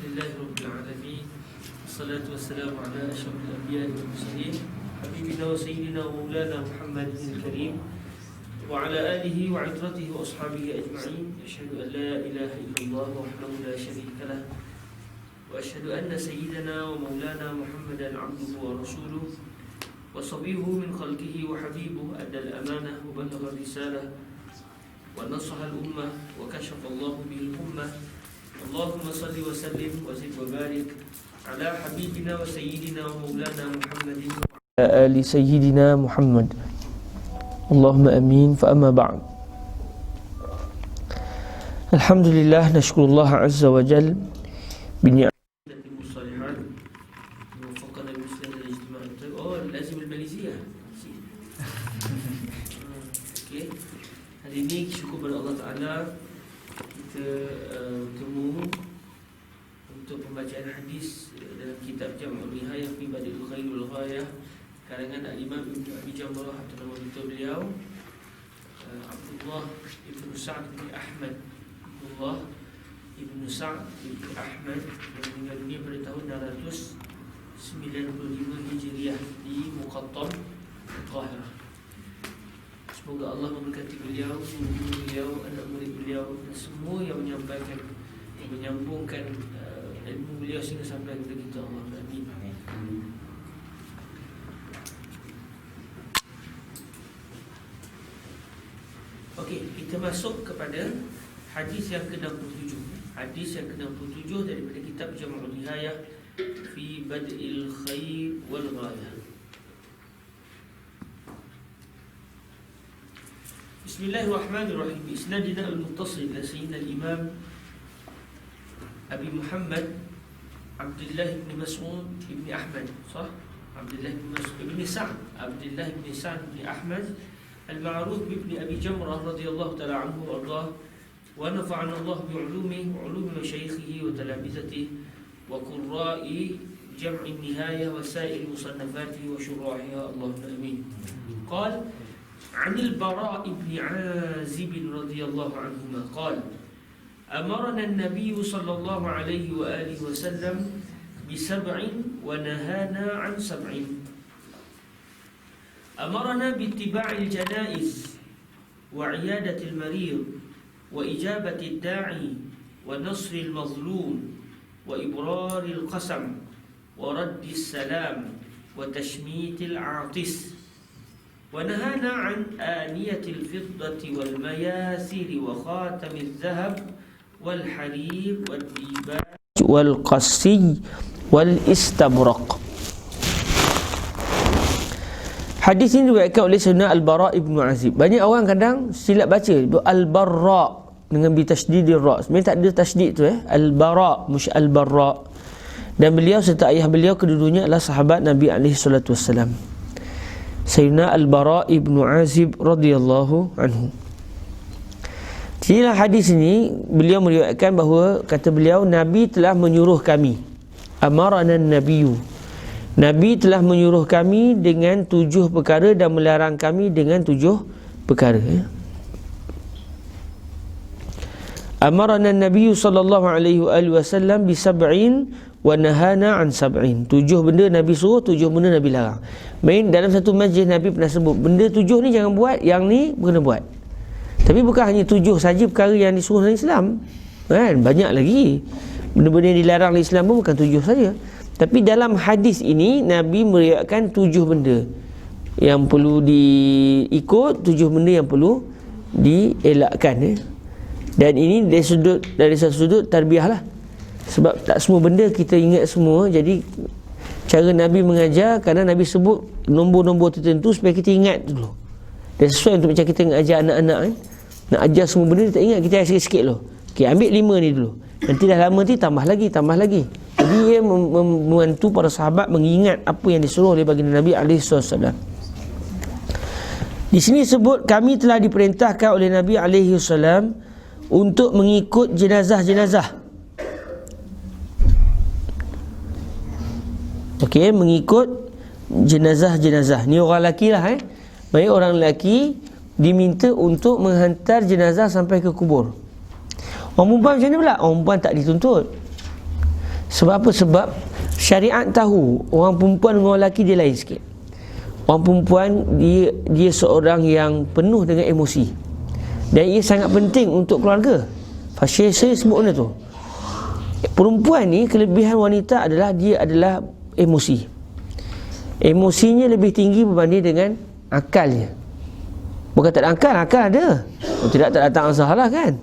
Alhamdulillahi Rabbil Alamin. Assalatu wassalamu ala asyrafil anbiya'i wal mursalin habibina wa sayyidina wa maulana Muhammadin al-karim wa ala alihi wa itratihi wa ashabihi ajma'in. Asyhadu an la ilaha illallah wahdahu la syarika lah wa asyhadu anna sayyidana wa maulana Muhammadan abduhu wa rasuluh wa sabihu min khalqihi wa habibuhu adda al-amanah wa ballagha risalah wa nasaha al-ummah wa kashafa Allahu bihi al-ummah. Allahumma salli wa sallim wa zid wa barik ala habibina wa sayyidina wa maulana Muhammadin wa ala ali sayyidina Muhammad. Allahumma amin. Fa amma ba'd. Alhamdulillah, nashkurullah azza wa jal bi ni'matil musalihat muwaffaqana bil islam dan ijtima'. Oh, lazim al-Malaysia. Okey. Hari ini syukur kepada Allah Taala kita bertemu untuk pembacaan hadis dalam kitab Jam'ul Nihayah fi Badil Khair wal Ghayah karangan Al-Imam Ibn Abi Jamrah atau nama betul beliau Abdullah Ibn Sa'd bin Ahmad. Abdullah Ibn Sa'd bin Ahmad yang meninggal dunia pada tahun 695 Hijriah di Muqattam, Qahirah. Semoga Allah memberkati beliau, guru beliau, anak murid beliau dan semua yang menyampaikan, yang menyambungkan ilmu beliau sehingga sampai kepada kita. Allah amin. Okey, kita masuk kepada hadis yang ke-67. Hadis yang ke-67 daripada kitab Jam'ul Nihayah fi Bad'il Khair wal Ghayah. Bismillahirrahmanirrahim. Isnadina al-muttasil ila sayyidina al-imam Abi Muhammad Abdullah ibn Mas'ud ibn Ahmad, sah? Abdullah ibn Mas'ud ibn Sa'd, Abdullah ibn Sa'd ibn Ahmad al-ma'ruf ibn Abi Jamrah radhiyallahu ta'ala anhu wa ardhah wa nafa'ana Allah bi'ulumihi wa 'ulumi mashaykhihi wa talabizatihi wa qurra'i jam'i an-nihayah wa sa'ir musannafatihi wa syurahiha. Allahumma amin. Qala عن البراء بن عازب رضي الله عنهما قال أمرنا النبي صلى الله عليه وآله وسلم ب7 ونهانا عن 7. أمرنا باتباع الجنائز وعيادة المريض وإجابة الداعي ونصر المظلوم وإبرار القسم ورد السلام وتشميت العاطس. ونهانا عن آنية الفضة والمياسر وخاتم الذهب والحرير والديباج والقصي والاستبرق. Hadis ini diriwayatkan oleh Sayyidina Al-Bara' Ibn Azib. Banyak orang kadang silap baca Al-Bara' dengan bitasydidil ra'. Sebenarnya tak ada tasydid tu Al-Bara' mush Al-Bara'. Dan beliau serta ayah beliau kedudunya adalah sahabat Nabi alaihi salatu wassalam, Sayyidina Al-Bara' Ibn Azib radhiyallahu anhu. Jadi dalam hadis ini beliau meriwayatkan bahawa kata beliau, Nabi telah menyuruh kami. Amarana Nabiyyu. Nabi telah menyuruh kami dengan 7 perkara dan melarang kami dengan 7 perkara. Amarana Nabiyyu sallallahu alaihi wasallam bi 7 wa nahana an 7. 7 benda Nabi suruh, 7 benda Nabi larang. Main dalam satu majlis Nabi pernah sebut benda 7 ni jangan buat, yang ni kena buat. Tapi bukan hanya 7 saja perkara yang disuruh dalam Islam, kan? Banyak lagi benda-benda yang dilarang dalam Islam pun bukan 7 saja. Tapi dalam hadis ini Nabi meriwayatkan 7 benda yang perlu diikut, 7 benda yang perlu dielakkan. Dan ini dari satu sudut tarbiyah lah. Sebab tak semua benda kita ingat semua. Jadi cara Nabi mengajar, kerana Nabi sebut nombor-nombor tertentu supaya kita ingat dulu. Dan sesuai untuk macam kita mengajar anak-anak nak ajar semua benda tak ingat, kita ajar sikit-sikit dulu. Okay, ambil 5 ni dulu. Nanti dah lama nanti tambah lagi. Jadi ia membantu para sahabat mengingat apa yang disuruh oleh baginda Nabi SAW. Di sini sebut kami telah diperintahkan oleh Nabi SAW untuk mengikut jenazah-jenazah. Okey, mengikut jenazah-jenazah. Ni orang lelaki lah Baik, orang lelaki diminta untuk menghantar jenazah sampai ke kubur. Orang perempuan macam mana pula? Orang perempuan tak dituntut. Sebab apa? Sebab syariat tahu orang perempuan dengan orang lelaki dia lain sikit. Orang perempuan dia seorang yang penuh dengan emosi, dan ia sangat penting untuk keluarga. Saya sebut benda tu. Perempuan ni, kelebihan wanita adalah dia adalah emosi. Emosinya lebih tinggi berbanding dengan akalnya. Bukan tak ada akal, akal ada. Tidak, tak datang masalah kan.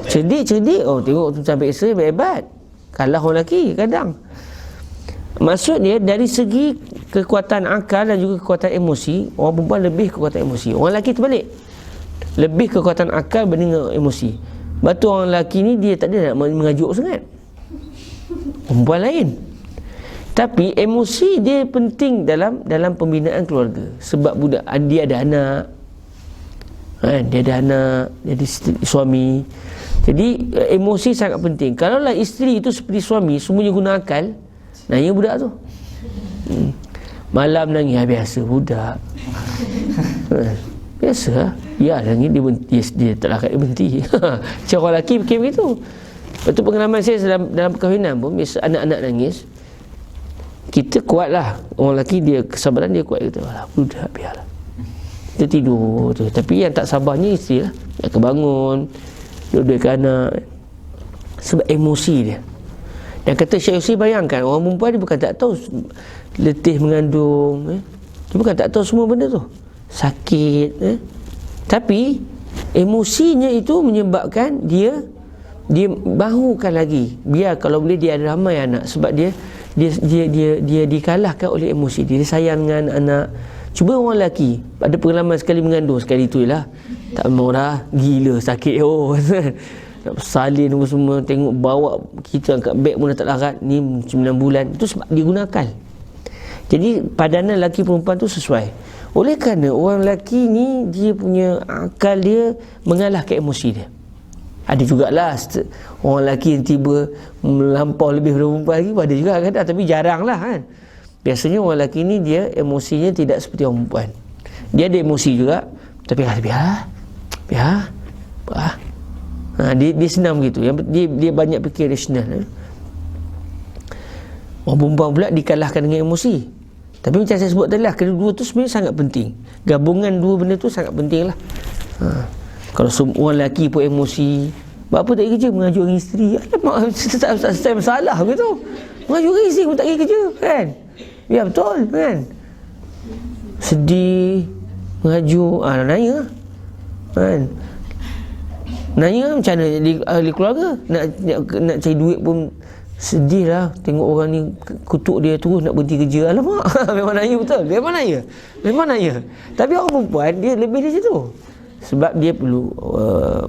Cerdik, oh tengok tu sampai isteri hebat. Kalah orang lelaki kadang. Maksudnya dari segi kekuatan akal dan juga kekuatan emosi, orang perempuan lebih kekuatan emosi. Orang lelaki terbalik, lebih kekuatan akal berbanding dengan emosi. Sebab tu orang lelaki ni dia tak ada nak mengajuk sangat. Perempuan lain. Tapi emosi dia penting dalam pembinaan keluarga. Sebab budak dia ada anak, dia ada anak, dia ada suami. Jadi emosi sangat penting. Kalaulah isteri itu seperti suami, semuanya guna akal, nangis budak tu. Malam nangis, biasa budak. Biasa. Ya, nangis dia tak larat dia berhenti. Macam orang lelaki fikir begitu. Lepas tu pengalaman saya dalam perkahwinan pun, biasa anak-anak nangis, kita kuatlah. Orang lelaki dia kesabaran dia kuat, kata alah budak biarlah, dia tidur tu. Tapi yang tak sabarnya isteri lah, nak kebangun, duduk anak. Sebab emosi dia. Dan kata Syekh Yusri, bayangkan orang perempuan ni bukan tak tahu letih mengandung, dia bukan tak tahu semua benda tu, sakit, tapi emosinya itu menyebabkan dia bahukan lagi. Biar kalau boleh dia ada ramai anak, sebab dia dikalahkan oleh emosi dia sayang dengan anak. Cuba orang lelaki ada pengalaman sekali mengandung, sekali tu lah tak mau dah, gila sakit nak salin semua, tengok bawa kita angkat beg pun dah tak larat, ni 9 bulan. Itu sebab dia guna akal. Jadi padanan lelaki perempuan tu sesuai. Oleh kerana orang lelaki ni dia punya akal dia mengalahkan emosi dia. Ada jugalah orang lelaki yang tiba melampau lebih daripada perempuan lagi, ada juga kadang, tapi jarang lah kan. Biasanya orang lelaki ni dia emosinya tidak seperti orang perempuan. Dia ada emosi juga, tapi biar. Dia senang begitu. Dia banyak fikir rasional. Orang perempuan pula dikalahkan dengan emosi. Tapi macam saya sebut tadi lah, kedua tu sebenarnya sangat penting. Gabungan dua benda tu sangat penting lah. Kalau orang lelaki pun emosi, buat apa tak pergi kerja? Mengajuk dengan isteri. Alamak, tak masalah begitu. Mengajuk dengan isteri pun tak pergi kerja kan. Ya betul kan. Sedih, mengajuk, nanya kan. Nanya macam mana di ahli keluarga, nak cari duit pun sedih lah. Tengok orang ni kutuk dia terus nak berhenti kerja. Alamak, memang nanya betul. Memang nanya. Tapi orang perempuan dia lebih di situ. Sebab dia perlu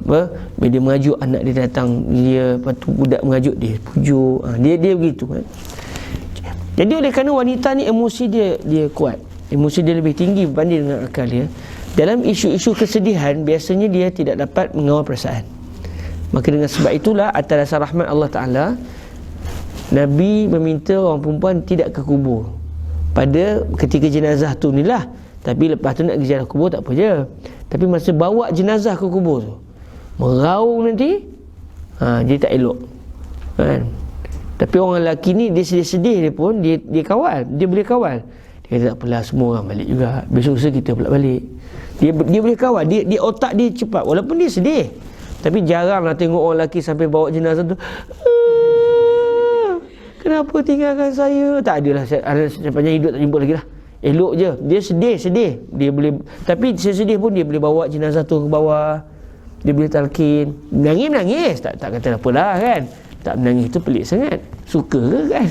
bila dia mengajuk anak dia datang, dia lepas tu budak mengajuk dia pujuk, dia begitu kan. Jadi oleh kerana wanita ni emosi dia kuat, emosi dia lebih tinggi berbanding dengan akal dia. Dalam isu-isu kesedihan biasanya dia tidak dapat mengawal perasaan. Maka dengan sebab itulah atas dasar rahmat Allah Ta'ala, Nabi meminta orang perempuan tidak ke kubur pada ketika jenazah tu ni lah. Tapi lepas tu nak ke jenazah kubur tak apa je. Tapi masa bawa jenazah ke kubur tu, meraung nanti, dia tak elok kan. Tapi orang lelaki ni dia sedih-sedih dia pun dia kawal, dia boleh kawal. Dia kata tak apalah, semua orang balik juga, besok kita pula balik. Dia boleh kawal, dia otak dia cepat walaupun dia sedih. Tapi jarang lah tengok orang lelaki sampai bawa jenazah tu, kenapa tinggalkan saya? Tak adalah, sepanjang hidup tak jumpa lagi lah. Elok je, dia sedih, dia boleh, tapi sedih pun dia boleh bawa jenazah tu ke bawah, dia boleh talqin. Menangis tak kata apalah kan. Tak menangis tu pelik sangat, suka ke kan.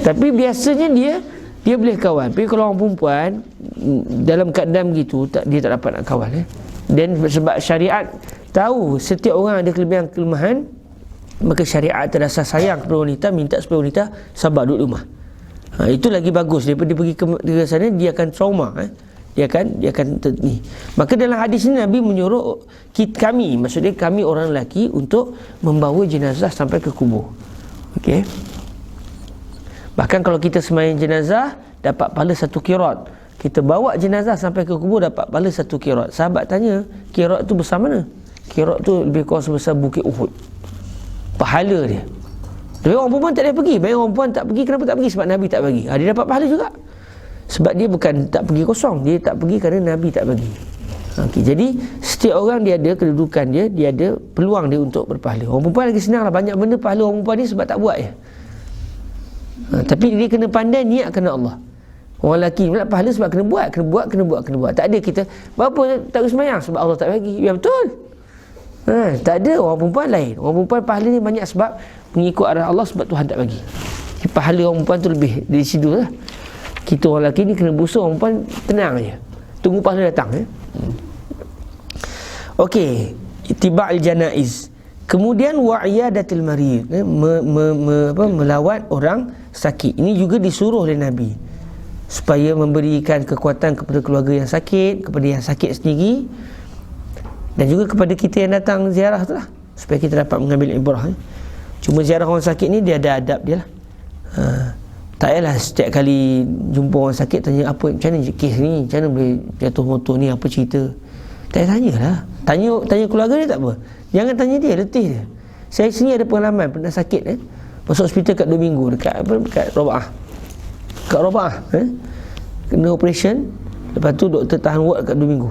Tapi biasanya dia boleh kawal. Tapi kalau orang perempuan dalam keadaan begitu, dia tak dapat nak kawal. Dan sebab syariat tahu setiap orang ada kelebihan-kelemahan, maka syariat terdasar sayang kepada wanita, minta supaya wanita sabar duduk rumah. Itu lagi bagus daripada dia pergi ke sana, dia akan trauma. Dia akan ni. Maka dalam hadis ini Nabi menyuruh kami, maksudnya kami orang lelaki, untuk membawa jenazah sampai ke kubur. Okey. Bahkan kalau kita sembahyang jenazah dapat pahala 1 qirat. Kita bawa jenazah sampai ke kubur dapat pahala 1 qirat. Sahabat tanya, qirat tu besar mana? Qirat tu lebih kurang sebesar bukit Uhud. Pahala dia. Tapi orang perempuan tak boleh pergi. Banyak orang perempuan tak pergi. Kenapa tak pergi? Sebab Nabi tak bagi. Dia dapat pahala juga. Sebab dia bukan tak pergi kosong. Dia tak pergi kerana Nabi tak bagi. Okay, jadi setiap orang dia ada kedudukan dia. Dia ada peluang dia untuk berpahala. Orang perempuan lagi senang lah. Banyak benda pahala orang perempuan ni sebab tak buat je. Tapi dia kena pandai niat kena Allah. Orang lelaki ni pahala sebab kena buat. Tak ada kita berapa tak sembahyang sebab Allah tak bagi. Ya betul. Tak ada. Orang perempuan lain. Orang perempuan pahala ni banyak sebab mengikut arah Allah sebab Tuhan tak bagi. Jadi, pahala orang perempuan tu lebih dari situ lah. Kita orang lelaki ni kena berusaha. Orang perempuan tenang je, tunggu pahala datang. Okey, ittiba'il janaiz. Kemudian wa'iyadatil marid, melawat orang sakit. Ini juga disuruh oleh Nabi supaya memberikan kekuatan kepada keluarga yang sakit, kepada yang sakit sendiri, dan juga kepada kita yang datang ziarah tu lah, supaya kita dapat mengambil ibrah. Cuma ziarah orang sakit ni dia ada adab dia lah. Tak payahlah setiap kali jumpa orang sakit tanya apa, macam mana kes ni, macam mana boleh jatuh motor ni, apa cerita. Tak payah tanyalah. Tanya keluarga dia tak apa. Jangan tanya dia, letih dia. Saya sini ada pengalaman pernah sakit masuk hospital kat 2 minggu dekat Robaah. Kat Robaah kena operation. Lepas tu doktor tahan ward kat 2 minggu.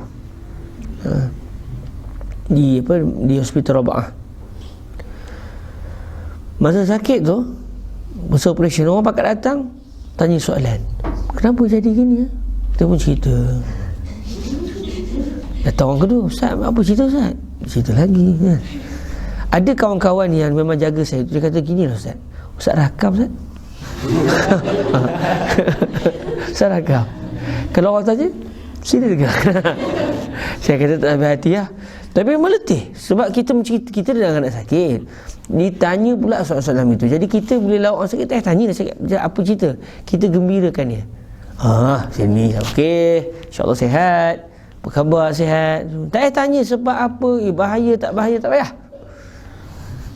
Di hospital Robaah. Masa sakit tu, masa operation, orang pakat datang tanya soalan, kenapa jadi gini? Kita pun cerita. Datang orang kedua, Ustaz, apa cerita Ustaz? Cerita lagi. Ada kawan-kawan yang memang jaga saya, dia kata gini lah Ustaz, Ustaz rakam Ustaz. Ustaz rakam. Kalau orang tanya, sini dengar. Saya kata tak habis hati lah. Tapi memang letih. Sebab kita dah nak sakit, ditanya pula soalan itu. Jadi kita boleh lawak orang sakit, tanya dia apa cerita, kita gembirakan dia. Sini okey, insyaAllah sihat, apa khabar, sihat. Tak payah tanya sebab apa, bahaya tak payah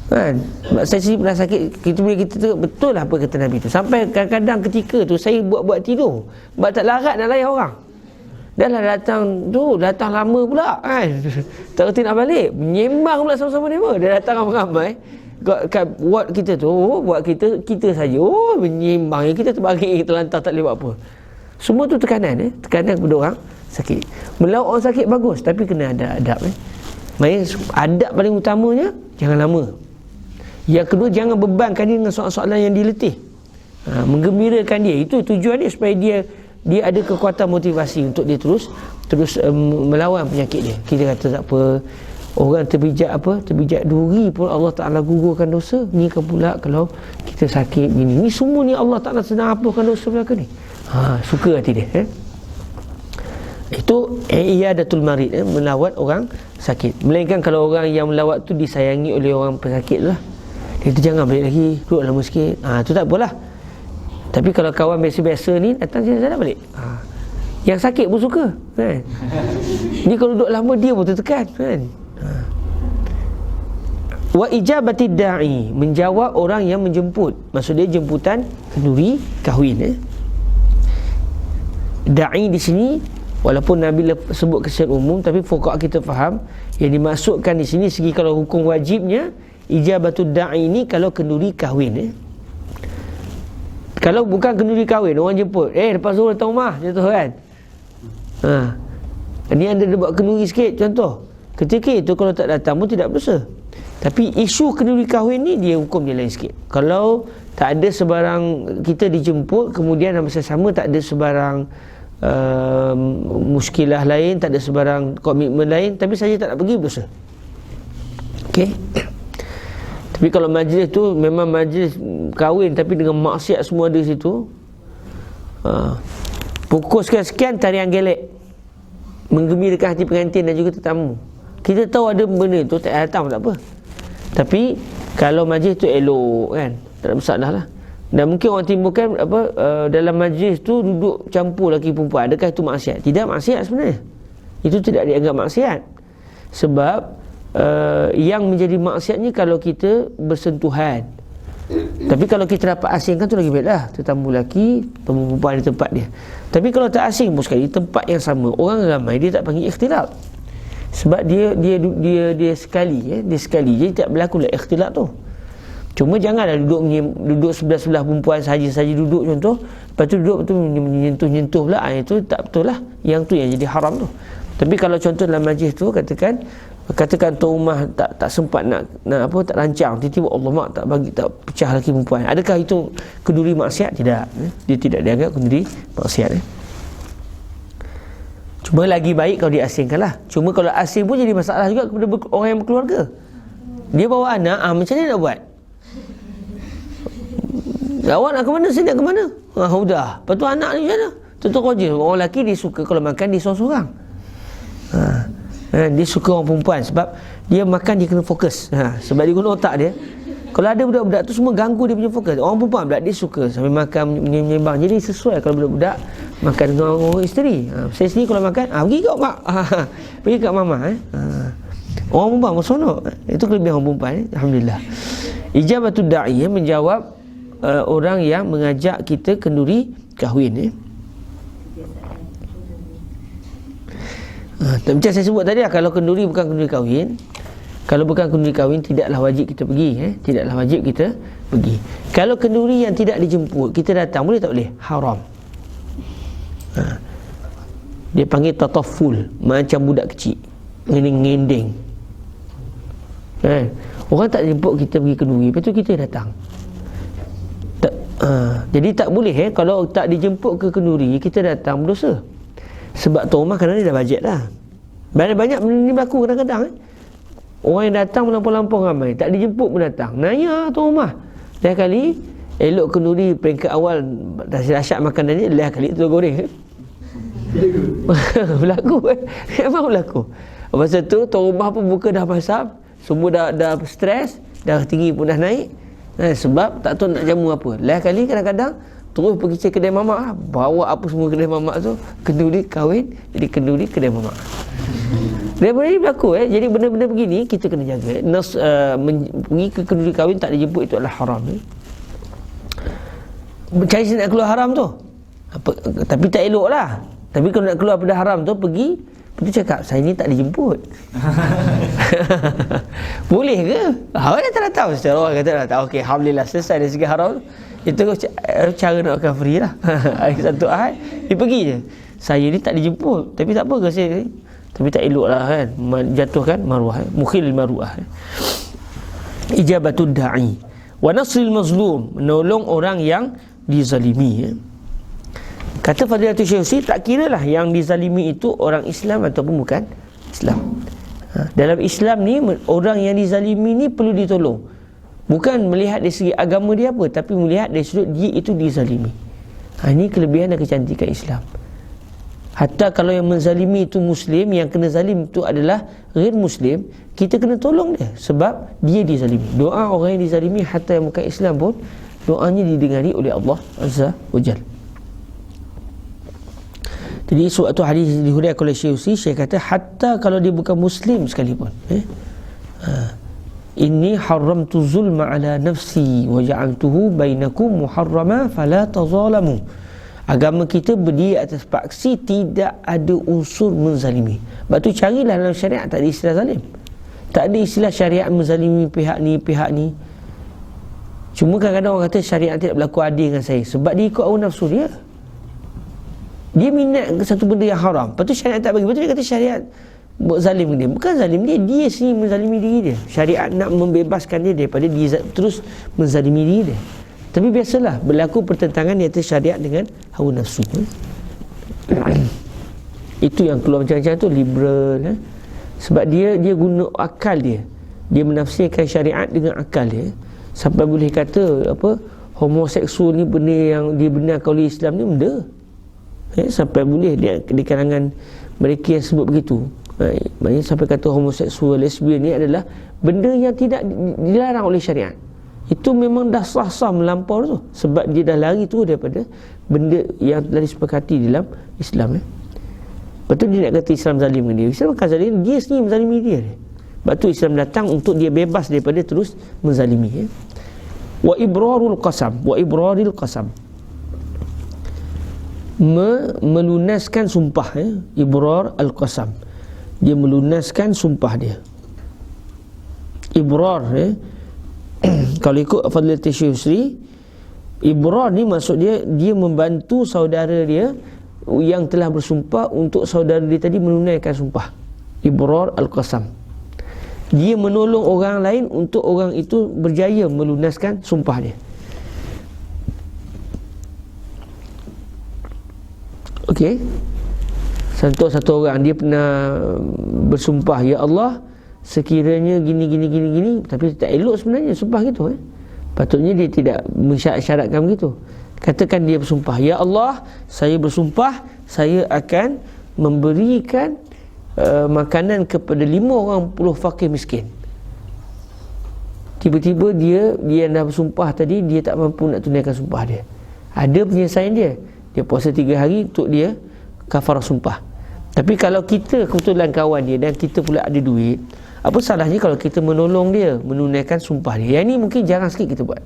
kan. Sebab saya sendiri pernah sakit, kita betul lah apa kata Nabi tu. Sampai kadang-kadang ketika tu saya buat tidur, sebab tak larat nak layan orang. Dah lah datang lama pula kan. Tak reti nak balik, menyembang pula sama-sama dia. Dia datang ramai-ramai kat ward kita tu, ward kita saja. Menyembang, kita terbalik, kita lantar, tak boleh buat apa. Semua tu tekanan tekanan kepada orang sakit. Melawat orang sakit bagus, tapi kena ada adab. Maksudnya adab paling utamanya, jangan lama. Yang kedua, jangan bebankan dia dengan soalan-soalan yang diletih. Menggembirakan dia, itu tujuan dia, supaya dia ada kekuatan motivasi untuk dia terus melawan penyakit dia. Kita kata tak apa, orang terbijak duri pun Allah Ta'ala gugurkan dosa. Ni kan pula kalau kita sakit gini, ni semua ni Allah Ta'ala sedang hapuskan dosa belaka ni. Suka hati dia. Itu iyadatul marid, melawat orang sakit. Melainkan kalau orang yang melawat tu disayangi oleh orang pesakit lah, dia tu jangan balik lagi, duduk lama sikit. Tu tak apalah. Tapi kalau kawan biasa-biasa ni datang sini, saya dah balik. Yang sakit pun suka kan. Ni kalau duduk lama dia pun tertekan kan. Wa ijabati da'i, menjawab orang yang menjemput. Maksud dia jemputan kenduri kahwin. Da'i di sini walaupun Nabi sebut kesecara umum, tapi fuqaha kita faham yang dimaksudkan di sini segi kalau hukum wajibnya ijabatud da'i ni kalau kenduri kahwin. Kalau bukan kenduri kahwin, orang jemput, lepas zuhur datang rumah, contoh kan. Ni anda buat kenduri sikit, contoh. Ketika itu kalau tak datang pun tidak berdosa. Tapi isu kenduri kahwin ni dia hukum dia lain sikit. Kalau tak ada sebarang kita dijemput, kemudian dalam masa sama tak ada sebarang muskilah lain, tak ada sebarang komitmen lain, tapi saja tak nak pergi, berdosa. Okey. Tapi kalau majlis tu memang majlis kahwin tapi dengan maksiat semua ada situ, pukul sekian tarian gelek, menggembirakan hati pengantin dan juga tetamu. Kita tahu ada benda tu, tak datang tak apa. Tapi kalau majlis tu elok kan, tak ada masalah lah. Dan mungkin orang timbulkan dalam majlis tu duduk campur lelaki perempuan, adakah itu maksiat? Tidak maksiat sebenarnya. Itu tidak dianggap maksiat. Sebab yang menjadi maksiatnya kalau kita bersentuhan. Tapi kalau kita dapat asingkan tu lagi baiklah, tetamu lelaki, tetamu perempuan di tempat dia. Tapi kalau tak asing pun sekali, tempat yang sama, orang ramai, dia tak panggil ikhtilat. Sebab dia sekali, dia sekali, jadi tak berlakulah ikhtilat tu. Cuma janganlah duduk sebelah-sebelah perempuan saja duduk contoh, lepas tu duduk tu menyentuh-nyentuh pula, itu tak betul lah. Yang tu yang jadi haram tu. Tapi kalau contoh dalam majlis tu katakan tuan rumah tak sempat nak tak rancang, tiba-tiba Allah mak tak bagi, tak pecah lagi perempuan, adakah itu kenduri maksiat? Tidak, dia tidak dianggap kenduri maksiat. Cuma lagi baik kalau diasingkan lah. Cuma kalau asing pun jadi masalah juga kepada orang yang berkeluarga. Dia bawa anak, macam mana nak buat? Awak nak ke mana? Saya nak ke mana? Udah. Lepas tu anak ni macam mana? Tentu je. Orang lelaki dia suka kalau makan dia sorang-sorang. Dia suka orang perempuan sebab dia makan dia kena fokus. Sebab dia guna otak dia. Kalau ada budak-budak tu semua ganggu dia punya fokus. Orang perempuan pula dia suka sambil makan menyembang. Jadi sesuai kalau budak-budak makan dengan orang isteri. Saya sendiri kalau makan, pergi kat mak. Pergi kat mama. Orang perempuan bersonok. Itu kelebihan orang perempuan. Alhamdulillah. Ijabatud da'i menjawab orang yang mengajak kita kenduri kahwin. Macam saya sebut tadi lah, kalau kenduri bukan kenduri kahwin, kalau bukan kenduri kahwin tidaklah wajib kita pergi. Tidaklah wajib kita pergi. Kalau kenduri yang tidak dijemput, kita datang, boleh tak boleh? Haram. Dia panggil tataful, macam budak kecil, ngending-ngending. Orang tak jemput kita pergi kenduri, lepas tu kita datang. Jadi tak boleh kalau tak dijemput ke kenduri kita datang, berdosa. Sebab tuan rumah kadang-kadang dia dah bajet dah. Banyak benda ni berlaku kadang-kadang. Orang yang datang melampau-lampau ramai, tak dijemput pun datang. Nanya tuan rumah. Lain kali elok kenduri peringkat awal dahsyat makanan ni, lain kali telur goreng. Berlaku memang berlaku. Masa tu tuan rumah pun buka dah masak, semua dah stres, dah tinggi pun dah naik. Sebab tak tahu nak jamu apa. Lain kali kadang-kadang terus pergi cek kedai mamak lah. Bawa apa semua kedai mamak tu, kenduri kahwin jadi kenduri kedai mamak. Daripada ni berlaku. Jadi benda-benda begini kita kena jaga. Pergi ke kenduri kahwin tak dijemput itu adalah haram. Cari nak keluar haram tu tapi tak elok lah. Tapi kalau nak keluar pada haram tu, pergi cakap saya ni tak dijemput. Boleh ke? Awak dah tak tahu. Secara orang kata dah tahu. Okey, alhamdulillah selesai dari segi haram. Itu cara nak makan free lah. Satu ahad dia pergi je, saya ni tak dijemput, tapi tak apa ke saya, tapi tak elok lah kan, jatuhkan maruah, mukhil maruah. Ijabatud da'i wa nasril mazlum, menolong orang yang dizalimi. Kata Fadilatul Syekh, tak kira lah yang dizalimi itu orang Islam ataupun bukan Islam. Dalam Islam ni, orang yang dizalimi ni perlu ditolong. Bukan melihat dari segi agama dia apa, tapi melihat dari sudut dia itu dizalimi. Ini kelebihan dan kecantikan Islam. Hatta kalau yang menzalimi itu Muslim, yang kena zalim itu adalah ghair Muslim, kita kena tolong dia sebab dia dizalimi. Doa orang yang dizalimi hatta yang bukan Islam pun, doanya didengari oleh Allah Azza wa Jalla. Jadi suatu hadis dihuraikan oleh Syekh kata, hatta kalau dia bukan Muslim sekalipun, inni haramtu zulma ala nafsi wa ja'altuhu bainakum muharrama fala tazalamu. Agama kita berdiri atas paksi tidak ada unsur menzalimi. Sebab tu carilah dalam syariat tak ada istilah zalim. Tak ada istilah syariat menzalimi pihak ni. Cuma kadang-kadang orang kata syariat tidak berlaku adil dengan saya sebab dia ikut hawa nafsu dia. Dia minat satu benda yang haram, lepas tu syariat tak bagi. Lepas tu dia kata syariat buat zalim dia. Bukan zalim dia sendiri menzalimi diri dia. Syariat nak membebaskan dia daripada dia terus menzalimi diri dia. Tapi biasalah berlaku pertentangan di atas syariat dengan hawa nafsu. Itu yang keluar macam-macam tu, liberal. Sebab dia guna akal dia. Dia menafsirkan syariat dengan akal dia. Sampai boleh kata homoseksual ni benda yang dibenarkan oleh Islam ni benda. Sampai boleh dia di kalangan mereka yang sebut begitu. Maknanya sampai kata homoseksual, lesbian ni adalah benda yang tidak dilarang oleh syariat. Itu memang dah sah-sah melampau tu. Sebab dia dah lari tu daripada benda yang telah disepakati dalam Islam. Lepas tu dia nak kata Islam zalim dengan dia. Islam bukan zalim, dia sendiri menzalimi dia. Sebab tu Islam datang untuk dia bebas daripada terus menzalimi. Wa ibrarul qasam, melunaskan sumpah. Ibrar al-qasam, dia melunaskan sumpah dia. Ibrar Kalau ikut Fadilatul Syekh Yusri, ibrar ni maksud dia membantu saudara dia yang telah bersumpah untuk saudara dia tadi menunaikan sumpah. Ibrar al-qasam. Dia menolong orang lain untuk orang itu berjaya melunaskan sumpah dia. Okey. Satu orang dia pernah bersumpah, ya Allah, sekiranya gini, tapi tak elok sebenarnya sumpah gitu. Patutnya dia tidak mensyaratkan begitu. Katakan dia bersumpah, ya Allah, saya bersumpah saya akan memberikan makanan kepada 50 fakir miskin. Tiba-tiba dia dah bersumpah tadi, dia tak mampu nak tunaikan sumpah dia. Ada penyelesaian dia. Dia puasa 3 hari untuk dia kafarah sumpah. Tapi kalau kita kebetulan kawan dia dan kita pula ada duit, apa salahnya kalau kita menolong dia menunaikan sumpah dia? Yang ni mungkin jarang sikit kita buat.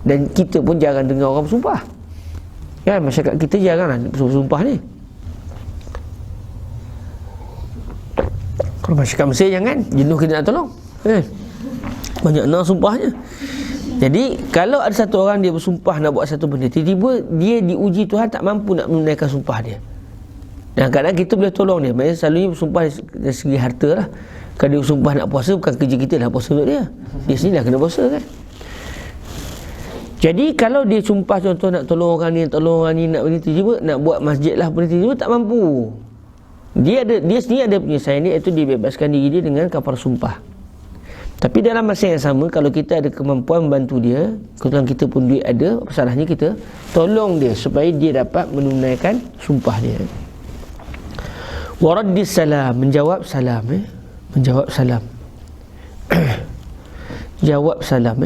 Dan kita pun jarang dengar orang bersumpah. Kan, masyarakat kita jaranglah bersumpah ni. Kalau masyarakat Mesir jangan, jenuh kita nak tolong. Banyak nak sumpahnya. Jadi kalau ada satu orang dia bersumpah nak buat satu benda, tiba-tiba dia diuji Tuhan tak mampu nak menunaikan sumpah dia. Dan kadang kita boleh tolong dia. Maksudnya selalunya bersumpah dari segi harta lah. Kalau dia bersumpah nak puasa, bukan kerja kita lah puasa untuk dia. Dia sendiri lah kena puasa kan. Jadi kalau dia sumpah contoh nak tolong orang ni, nak benda tiba-tiba nak buat masjid lah, benda tiba-tiba tak mampu. Dia sendiri ada penyelesaian dia, iaitu dia bebaskan diri dia dengan kafarah sumpah. Tapi dalam masa yang sama, kalau kita ada kemampuan membantu dia, kebetulan kita pun duit ada, apa salahnya kita tolong dia supaya dia dapat menunaikan sumpah dia. Waraddis salam, menjawab salam. Menjawab salam. Jawab salam.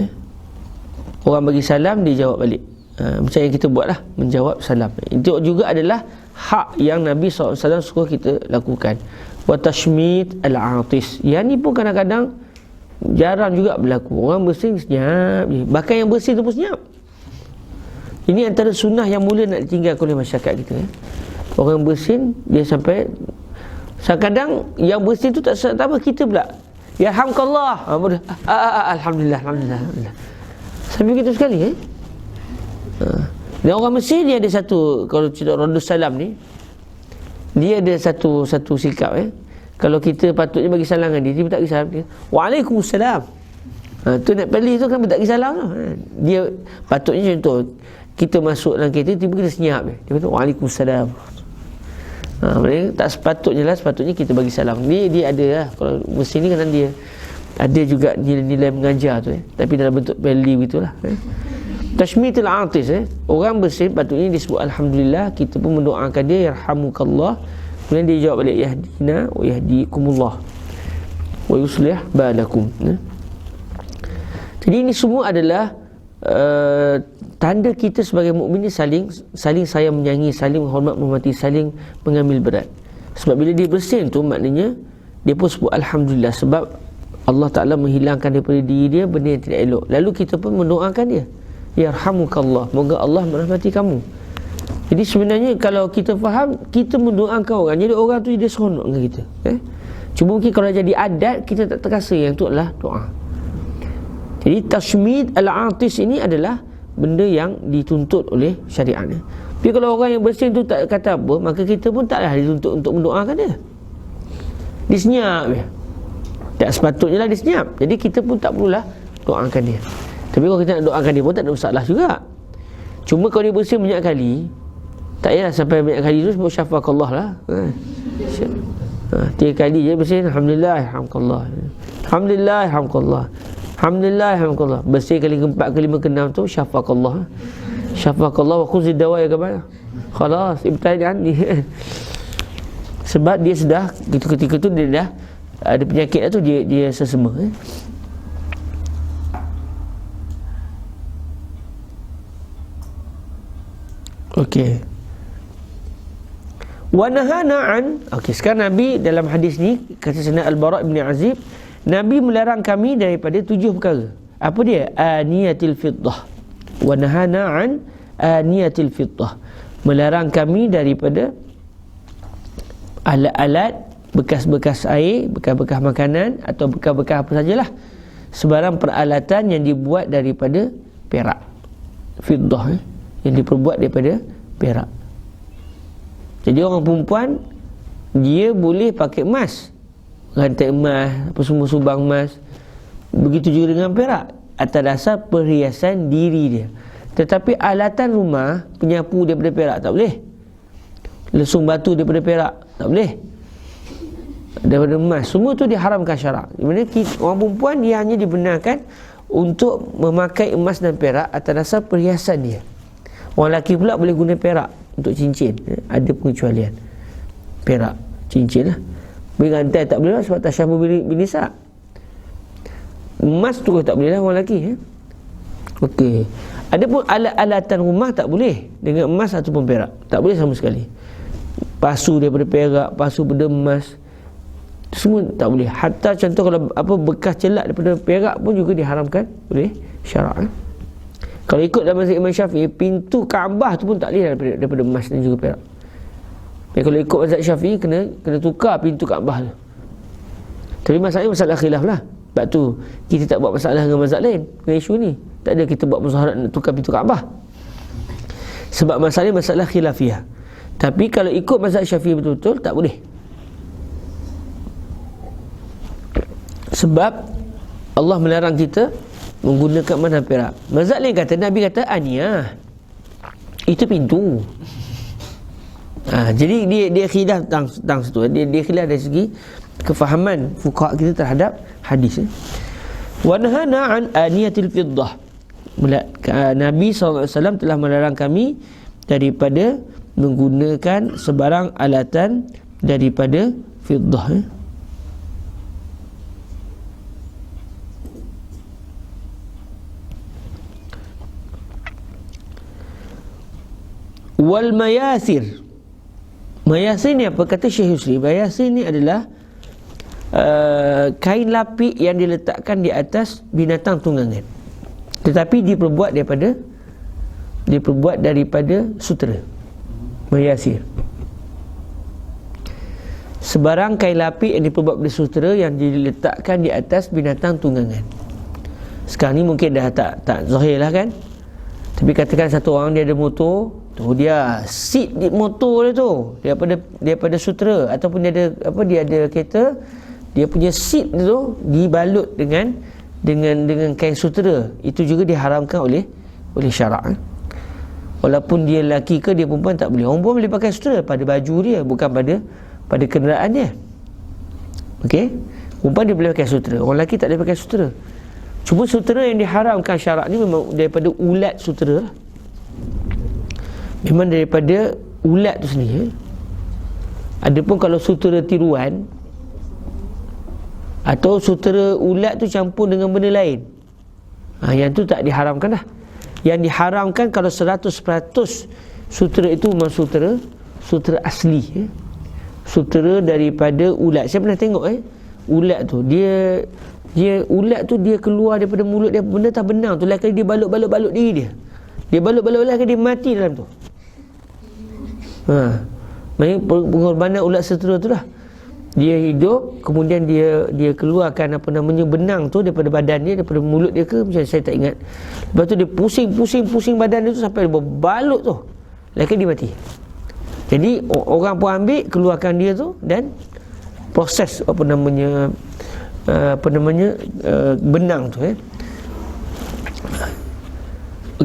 Orang bagi salam, dia jawab balik. Macam yang kita buat lah, menjawab salam. Itu juga adalah hak yang Nabi SAW suruh kita lakukan. Wa tashmit al-atis. Yang ni pun kadang-kadang jarang juga berlaku. Orang bersin senyap je. Bahkan yang bersin tu pun senyap. Ini antara sunnah yang mula nak ditinggalkan oleh masyarakat kita. Orang bersin, dia sampai kadang yang bersin tu tak apa, kita pula yarhamkallah. Alhamdulillah. Sampai begitu sekali Dan orang Mesir dia ada satu, kalau cerita Raddus Salam ni, dia ada satu sikap kalau kita patutnya bagi salam dengan dia tak bagi salam, dia Waalaikumsalam. Tu nak pilih tu kan tak bagi salam tu. Dia patutnya contoh kita masuk dalam kereta, tiba kita senyap dia kata Waalaikumsalam. Maknanya tak sepatutnya lah, sepatutnya kita bagi salam. Dia ada lah, kalau Mesir ni kan dia ada juga nilai-nilai mengajar tu tapi dalam bentuk value gitulah. Tashmitul atis orang bersin patutnya disebut alhamdulillah, kita pun mendoakan dia yarhamukallah, kemudian dia jawab balik yahdina wa yahdikumullah wa yuslih balakum. Jadi ini semua adalah tanda kita sebagai mukmin ni saling sayang menyayangi, saling menghormat menghormati, saling mengambil berat. Sebab bila dia bersin tu maknanya dia pun sebut alhamdulillah, sebab Allah Ta'ala menghilangkan daripada diri dia benda yang tidak elok. Lalu kita pun mendoakan dia, yarhamukallah, moga Allah merahmati kamu. Jadi sebenarnya kalau kita faham, kita mendoakan orang, jadi orang tu dia seronok dengan kita. Cuma mungkin kalau jadi adat, kita tak terasa yang tu adalah doa. Jadi tashmid al-atis ini adalah benda yang dituntut oleh syariat. Tapi kalau orang yang bersin tu tak kata apa, maka kita pun taklah dituntut untuk mendoakan dia. Dia senyap je. Tak sepatutnya lah dia senyap. Jadi kita pun tak perlulah doakan dia. Tapi kalau kita nak doakan dia pun tak ada masalah juga. Cuma kalau dia bersin banyak kali, tak payahlah sampai banyak kali tu sebut syafakallah lah. 3 kali je bersin, alhamdulillah, alhamdulillah, alhamdulillah, alhamdulillah, alhamdulillah, alhamdulillah. Bersin kali ke-4, ke-5, ke-6 tu syafakallah. Syafakallah wa khuzid dawa ya kabar. Khalas, ibtidaan dia. Sebab dia sudah ketika tu dia dah ada penyakit tu, dia sesema. Okey. Wa nahana an. Okey, sekarang Nabi dalam hadis ni kata Sayyidina Al-Bara' bin Azib, Nabi melarang kami daripada 7 perkara. Apa dia? Aniyatil fiddah. Wa nahana an aniyatil fiddah. Melarang kami daripada alat-alat bekas-bekas air, bekas-bekas makanan atau bekas-bekas apa sajalah sebarang peralatan yang dibuat daripada perak, fiddah, yang diperbuat daripada perak. Jadi orang perempuan dia boleh pakai emas, rantai emas, apa semua subang emas. Begitu juga dengan perak, atas dasar perhiasan diri dia. Tetapi alatan rumah, penyapu daripada perak tak boleh, lesung batu daripada perak tak boleh, daripada emas, semua tu diharamkan syarak. Di mana orang perempuan dia hanya dibenarkan untuk memakai emas dan perak atas dasar perhiasan dia. Orang lelaki pula boleh guna perak untuk cincin, ada pengecualian. Perak, cincin lah. Beri rantai tak boleh lah, sebab tasyabuh bin nisa. Emas tu tak boleh lah orang lelaki. Okey. Adapun alat-alatan rumah tak boleh dengan emas ataupun perak, tak boleh sama sekali. Pasu daripada perak, pasu daripada emas, semua tak boleh. Hatta contoh kalau apa bekas celak daripada perak pun juga diharamkan oleh syarak. Kalau ikut dalam mazhab Imam Syafi'i, pintu Kaabah tu pun tak boleh daripada emas dan juga perak. Dan kalau ikut mazhab Syafi'i, kena tukar pintu Kaabah tu. Tapi masalahnya masalah khilaf lah. Sebab tu kita tak buat masalah dengan mazhab lain dengan isu ni. Tak ada kita buat muzaharat nak tukar pintu Kaabah, sebab masalahnya masalah khilafiyah. Tapi kalau ikut mazhab Syafi'i betul-betul tak boleh. Sebab Allah melarang kita menggunakan emas dan perak. Mazhab lain kata, Nabi kata aniyah, itu pintu. Jadi dia khilaf tentang situ. Dia khilaf dari segi kefahaman fuqaha kita terhadap hadis. Wa nahana an aniyatil fiddah. Nabi SAW telah melarang kami daripada menggunakan sebarang alatan daripada fiddah. Wal mayasir. Mayasir ni apa? Kata Syekh Husri, mayasir ni adalah kain lapik yang diletakkan di atas binatang tunggangan, tetapi diperbuat daripada sutera. Mayasir, sebarang kain lapik yang diperbuat daripada sutera yang diletakkan di atas binatang tunggangan. Sekarang ni mungkin dah tak zahir lah kan. Tapi katakan satu orang dia ada motor tu, dia seat di motor dia tu daripada sutera, ataupun dia ada kereta, dia punya seat tu dibalut dengan kain sutera. Itu juga diharamkan oleh syarak. Walaupun dia lelaki ke dia perempuan tak boleh. Orang perempuan boleh pakai sutera pada baju dia, bukan pada kenderaan dia. Okey, perempuan dia boleh pakai sutera, orang lelaki tak boleh pakai sutera. Cuma sutera yang diharamkan syarak ni memang daripada ulat sutera, memang daripada ulat tu sendiri. Adapun kalau sutera tiruan atau sutera ulat tu campur dengan benda lain, yang tu tak diharamkan dah. Yang diharamkan kalau 100% sutera itu memang sutera asli, sutera daripada ulat. Saya pernah tengok ulat tu, dia ulat tu dia keluar daripada mulut dia, benda tak benang tu, lagi dia balut diri dia. Dia balut lagi dia mati dalam tu. Maksudnya pengorbanan ulat sutera tu lah. Dia hidup, kemudian dia keluarkan benang tu daripada badan dia, daripada mulut dia ke, macam saya tak ingat. Lepas tu dia pusing badan dia tu sampai dia berbalut tu, lagi dia mati. Jadi orang pun ambil, keluarkan dia tu dan proses benang tu.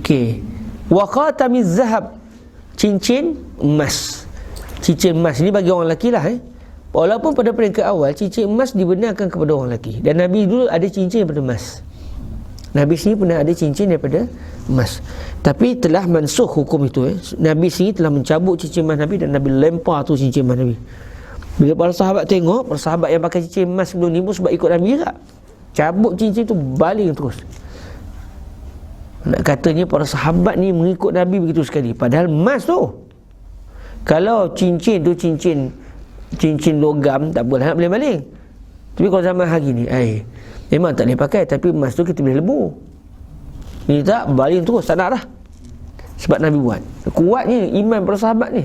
Okey. Wa qatamiz zahab, cincin emas. Cincin emas ni bagi orang lelaki lah. Walaupun pada peringkat awal cincin emas dibenarkan kepada orang lelaki, dan Nabi dulu ada cincin daripada emas. Nabi sendiri pernah ada cincin daripada emas, tapi telah mansuh hukum itu. Nabi sendiri telah mencabut cincin emas Nabi, dan Nabi lempar tu cincin emas Nabi. Bila para sahabat tengok, para sahabat yang pakai cincin emas sebelum ni pun sebab ikut Nabi juga, cabut cincin tu baling terus. Nak katanya para sahabat ni mengikut Nabi begitu sekali. Padahal emas tu, kalau cincin tu cincin logam tak boleh nak boleh baling. Tapi kalau zaman hari ni memang tak boleh pakai, tapi emas tu kita boleh lebu. Ni tak baling terus, tak nak dah, sebab Nabi buat. Kuatnya iman para sahabat ni.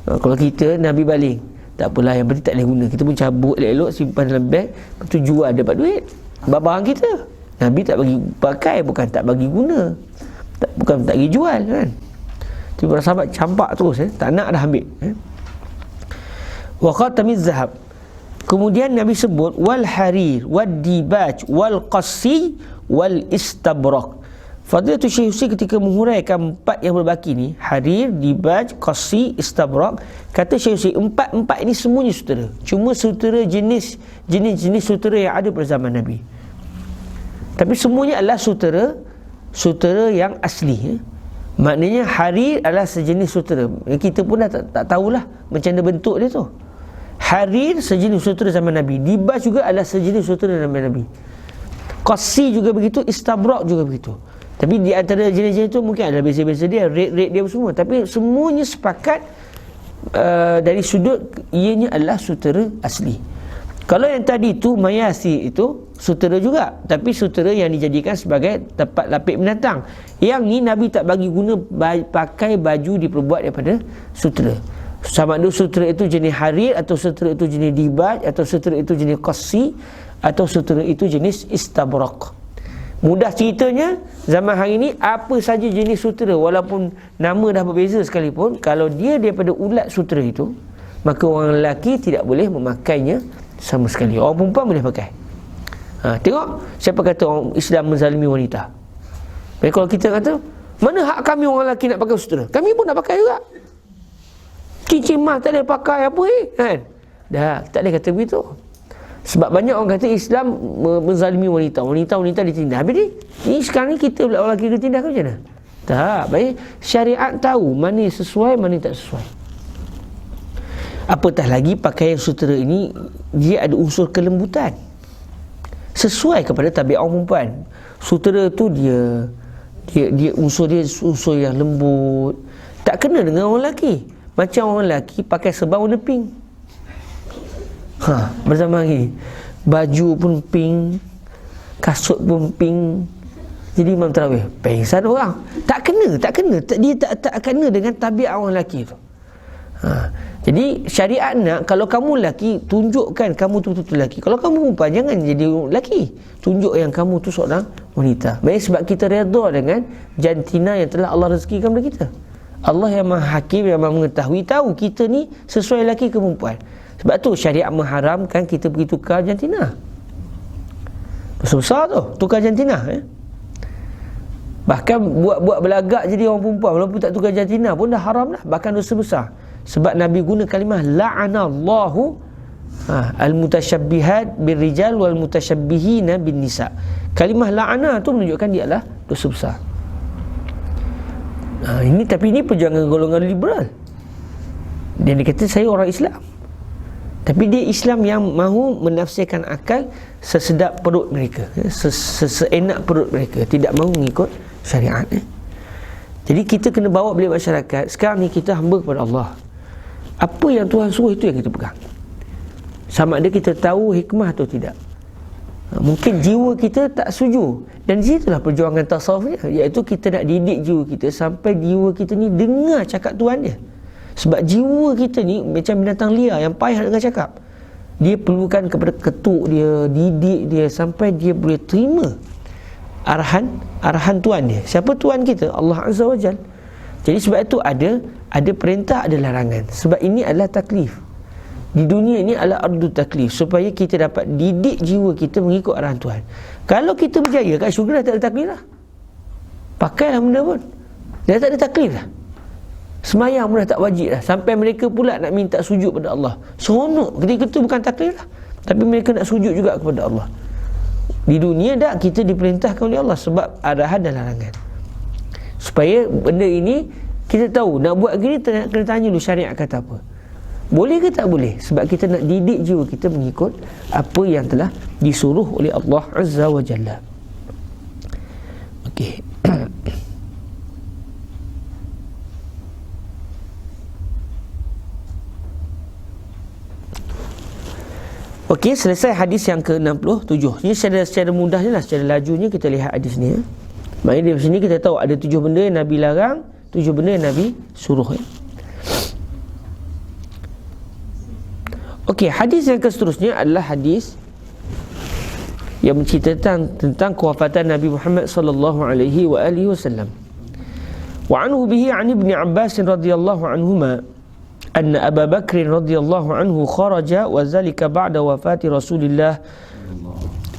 Kalau kita Nabi baling, tak apalah, yang penting tak boleh guna, kita pun cabut elok-elok, simpan dalam beg, lepas tu jual dapat duit. barang kita. Nabi tak bagi pakai, bukan tak bagi guna, bukan tak bagi jual kan. Tu para sahabat campak terus, tak nak dah ambil. Wa khatamiz zahab. Kemudian Nabi sebut wal harir, wad dibaj, wal qassi, wal istabrak. Fadilatul Syekh Husain ketika menghuraikan 4 yang berbaki ni, harir, dibaj, qassi, istabrak, kata Syekh Husain empat ini semuanya sutera. Cuma sutera jenis sutera yang ada pada zaman Nabi. Tapi semuanya adalah sutera yang asli. Maknanya harir adalah sejenis sutera. Kita pun dah tak tahulah macam mana bentuk dia tu. Harir sejenis sutera zaman Nabi. Dibaj juga adalah sejenis sutera zaman Nabi. Qassi juga begitu, istabrak juga begitu. Tapi di antara jenis-jenis itu mungkin ada beza-beza dia, rate dia semua. Tapi semuanya sepakat dari sudut ianya adalah sutera asli. Kalau yang tadi tu mayasi itu sutera juga, tapi sutera yang dijadikan sebagai tempat lapik binatang. Yang ni Nabi tak bagi guna pakai baju diperbuat daripada sutera. Sama ada sutera itu jenis harir, atau sutera itu jenis dibaj, atau sutera itu jenis qassi, atau sutera itu jenis istabrak. Mudah ceritanya, zaman hari ni apa saja jenis sutera, walaupun nama dah berbeza sekalipun, kalau dia daripada ulat sutera itu, maka orang lelaki tidak boleh memakainya sama sekali. Orang perempuan boleh pakai. Tengok siapa kata orang Islam menzalimi wanita. Jadi kalau kita kata, mana hak kami orang lelaki nak pakai sutera? Kami pun nak pakai juga. Cincin emas tak boleh pakai apa kan? Dah, tak boleh kata begitu. Sebab banyak orang kata Islam menzalimi wanita ditindas. Habis ni sekarang ni kita pula orang lelaki ditindas ke macam mana? Tak, baik syariat tahu mana sesuai, mana tak sesuai. Apatah lagi pakaian sutera ini dia ada unsur kelembutan, sesuai kepada tabiat orang perempuan. Sutera tu dia unsur yang lembut, tak kena dengan orang lelaki. Macam orang lelaki pakai serban warna pink. Bersama lagi baju pun pink, kasut pun pink. Jadi Imam Tarawih pengsan orang. Tak kena. Dia tak kena dengan tabiat orang lelaki tu. Jadi syariat nak, kalau kamu lelaki, tunjukkan kamu tu betul-betul lelaki. Kalau kamu perempuan, jangan jadi lelaki, tunjuk yang kamu tu seorang wanita. Baik, sebab kita redha dengan jantina yang telah Allah rezekikan kepada kita. Allah yang Maha Hakim, yang Maha mengetahui, tahu kita ni sesuai lelaki ke perempuan. Sebab tu syariat mengharamkan kita pergi tukar jantina. Besar-besar tu tukar jantina. Bahkan buat belagak jadi orang perempuan, walaupun tak tukar jantina pun dah haram dah. Bahkan dosa besar. Sebab Nabi guna kalimah la'anallahu al-mutasyabbihat birrijal wal mutasyabbihina bin nisa. Kalimah la'ana tu menunjukkan dia adalah dosa besar. Tapi ini perjuangan golongan liberal. Dia kata saya orang Islam, tapi dia Islam yang mahu menafsirkan akal sesedap perut mereka, seenak perut mereka, tidak mahu mengikut syariat. Jadi kita kena bawa balik masyarakat. Sekarang ni kita hamba kepada Allah. Apa yang Tuhan suruh itu yang kita pegang. Sama ada kita tahu hikmah atau tidak. Mungkin jiwa kita tak setuju. Dan di situlah perjuangan tasawufnya, iaitu kita nak didik jiwa kita sampai jiwa kita ni dengar cakap Tuhan dia. Sebab jiwa kita ni macam binatang liar yang payah dengan cakap. Dia perlukan kepada ketuk dia, didik dia sampai dia boleh terima arahan Tuhan dia. Siapa Tuhan kita? Allah Azza wa Jal. Jadi sebab itu ada perintah, ada larangan. Sebab ini adalah taklif. Di dunia ini adalah ardu taklif, supaya kita dapat didik jiwa kita mengikut arahan Tuhan. Kalau kita berjaya kat syurga, dah tak ada taklif lah. Pakailah benda pun, dah tak ada taklif lah. Semayang pun dah tak wajib dah. Sampai mereka pula nak minta sujud pada Allah. Seronok ketika itu, bukan taklif lah, tapi mereka nak sujud juga kepada Allah. Di dunia dah kita diperintahkan oleh Allah sebab arahan dan larangan. Supaya benda ini kita tahu, nak buat gini kena tanya dulu syariat kata apa. Boleh ke tak boleh? Sebab kita nak didik jiwa kita mengikut apa yang telah disuruh oleh Allah Azza wa Jalla. Okey. Okey, selesai hadis yang ke-67. Ini secara mudahnya lah, secara lajunya kita lihat hadis ni. Maknanya di sini kita tahu ada 7 benda yang Nabi larang, 7 benda yang Nabi suruh. Okey, hadis yang seterusnya adalah hadis yang menceritakan tentang kewafatan Nabi Muhammad sallallahu alaihi wasallam. Wa anhu bihi an Ibn Abbas radhiyallahu anhuma anna Abu Bakr radhiyallahu anhu kharaja wa zalika ba'da wafati Rasulillah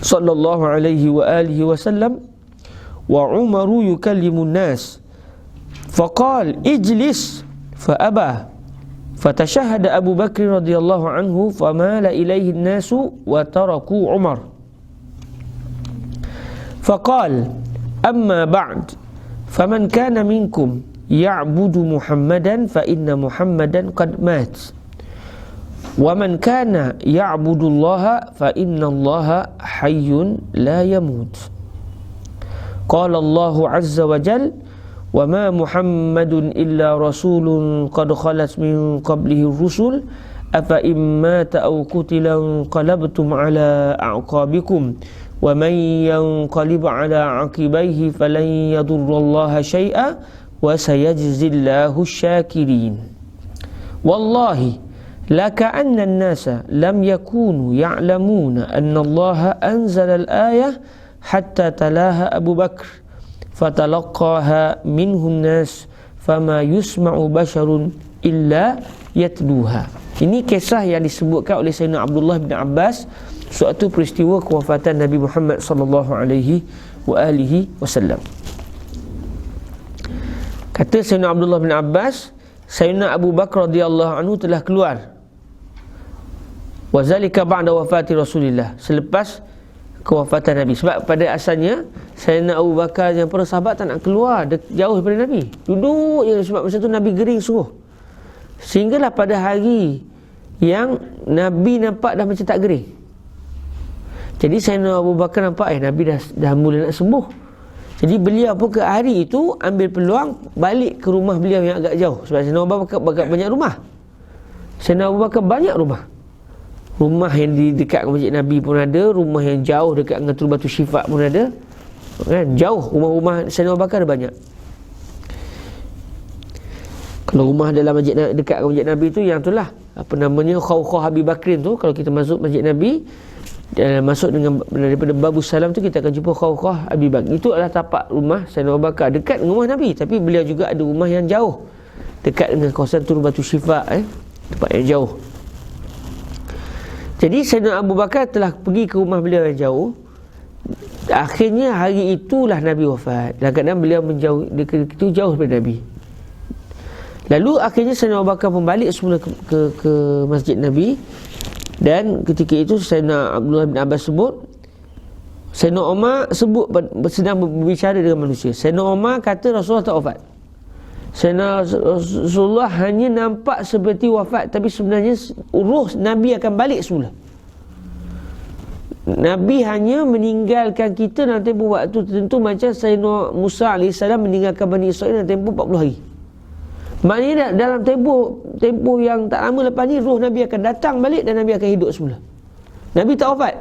sallallahu alaihi wasallam wa Umar yukallimu an-nas faqala ijlis fa aba fatashahhada Abu Bakr radhiyallahu anhu famala ilaihi an-nas wa taraku Umar faqala amma ba'd faman kana minkum ya'budu Muhammadan fa inna Muhammadan qad mat wa man kana ya'budu Allah fa inna Allah hayyun la yamut. Qala Allah azza wa jalla wa ma Muhammadun illa rasulun qad khalat min qablihi ar-rusul afa immata aw qutila qalabtum ala a'qabikum wa man yanqalib ala 'aqibaihi falan yadurrallaha syai'a wa sayajzillahu syakirin. Wallahi laka'anna an-nasa lam yakunu ya'lamuna anna Allah anzala al-ayah hatta talaha Abu Bakr fatalaqaha minhu an-nas fama yusma'u basharun illa yatluha. Ini kisah yang disebutkan oleh Sayyidina Abdullah bin Abbas suatu peristiwa kewafatan Nabi Muhammad sallallahu alaihi wasallam. Kata Sayyidina Abdullah bin Abbas, Sayyidina Abu Bakar radhiyallahu anhu telah keluar. Wa zalika ba'da wafati Rasulillah, selepas kewafatan Nabi. Sebab pada asalnya Sayyidina Abu Bakar yang para sahabat tak nak keluar jauh daripada Nabi. Duduk je, sebab masa tu Nabi gering sungguh. Sehinggalah pada hari yang Nabi nampak dah macam tak gering. Jadi Sayyidina Abu Bakar nampak Nabi dah mula nak sembuh. Jadi beliau pun ke hari itu ambil peluang balik ke rumah beliau yang agak jauh. Sebab Sayyidina Abu Bakar banyak rumah. Sayyidina Abu Bakar banyak rumah. Rumah yang di dekat masjid Nabi pun ada, rumah yang jauh dekat dengan Turbatu Syifa pun ada. Kan? Jauh rumah-rumah Sayyidina Abu Bakar ada banyak. Kalau rumah dalam masjid dekat masjid Nabi tu yang itulah apa namanya Khawkhah Abi Bakrin tu, kalau kita masuk masjid Nabi masuk dengan daripada Babus Salam tu kita akan jumpa Khawkhah Abi Bakr. Itu adalah tapak rumah Sayyidina Abu Bakar dekat dengan rumah Nabi, tapi beliau juga ada rumah yang jauh dekat dengan kawasan Turbatu Syifa, tempat yang jauh. Jadi Sayyidina Abu Bakar telah pergi ke rumah beliau yang jauh. Akhirnya hari itulah Nabi wafat. Kadang-kadang beliau menjauh dekat itu jauh daripada Nabi. Lalu akhirnya Sayyidina Abu Bakar pun balik semula ke masjid Nabi. Dan ketika itu Sayyidina Abdullah bin Abbas sebut, Sayyidina Umar sebut sedang berbicara dengan manusia. Sayyidina Umar kata Rasulullah tak wafat. Sayyidina Rasulullah hanya nampak seperti wafat, tapi sebenarnya ruh Nabi akan balik semula. Nabi hanya meninggalkan kita dalam tempoh waktu tertentu, macam Sayyidina Musa AS meninggalkan Bani Israel dalam tempoh 40 hari. Maknanya dalam tempoh yang tak lama lepas ni roh Nabi akan datang balik dan Nabi akan hidup semula. Nabi tak wafat.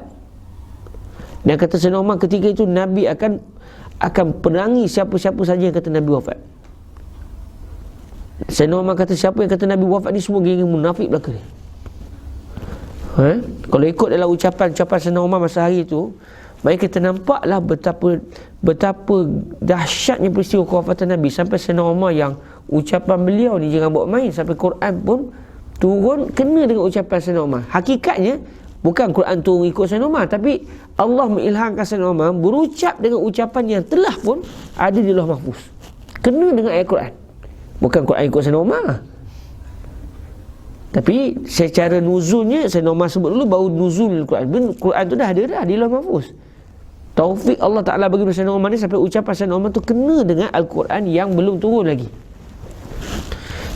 Dan kata Sayyidina Umar ketika itu Nabi akan perangi siapa-siapa saja yang kata Nabi wafat. Sayyidina Umar kata siapa yang kata Nabi wafat ni semua geng-geng munafik belaka ni. Kalau ikut dalam ucapan Sayyidina Umar masa hari itu, maka kita nampaklah betapa dahsyatnya peristiwa kewafatan Nabi. Sampai Sayyidina Umar yang ucapan beliau ni jangan buat main, sampai Quran pun turun kena dengan ucapan Sayyidina Umar. Hakikatnya bukan Quran turun ikut Sayyidina Umar, tapi Allah mengilhamkan Sayyidina Umar berucap dengan ucapan yang telah pun ada di Lauh Mahfuz. Kena dengan ayat Quran. Bukan Quran ikut Sayyidina Umar. Tapi secara nuzulnya Sayyidina Umar sebut dulu baru nuzul Quran. Quran tu dah ada dah di Lauh Mahfuz. Taufik Allah Ta'ala bagi Sayyidina Umar ni sampai ucapan Sayyidina Umar tu kena dengan Al-Quran yang belum turun lagi.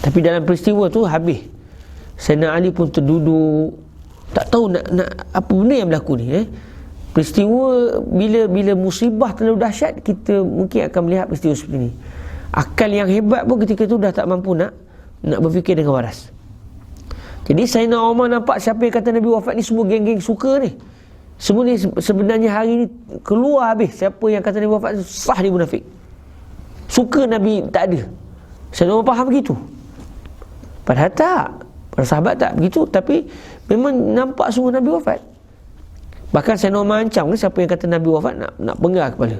Tapi dalam peristiwa tu habis. Sayyidina Ali pun terduduk, tak tahu nak apa benda yang berlaku ni. Peristiwa bila musibah terlalu dahsyat, kita mungkin akan melihat peristiwa seperti ni. Akal yang hebat pun ketika tu dah tak mampu nak berfikir dengan waras. Jadi Sayyidina Umar nampak siapa yang kata Nabi wafat ni semua geng-geng suka ni. Semua ni sebenarnya hari ni keluar habis. Siapa yang kata Nabi wafat sah dia munafik. Suka Nabi tak ada. Sayyidina Umar faham begitu. Padahal tak. Para sahabat tak begitu. Tapi memang nampak semua Nabi wafat. Bahkan Sayyidina Umar ancam kan, siapa yang kata Nabi wafat nak penggal kepala.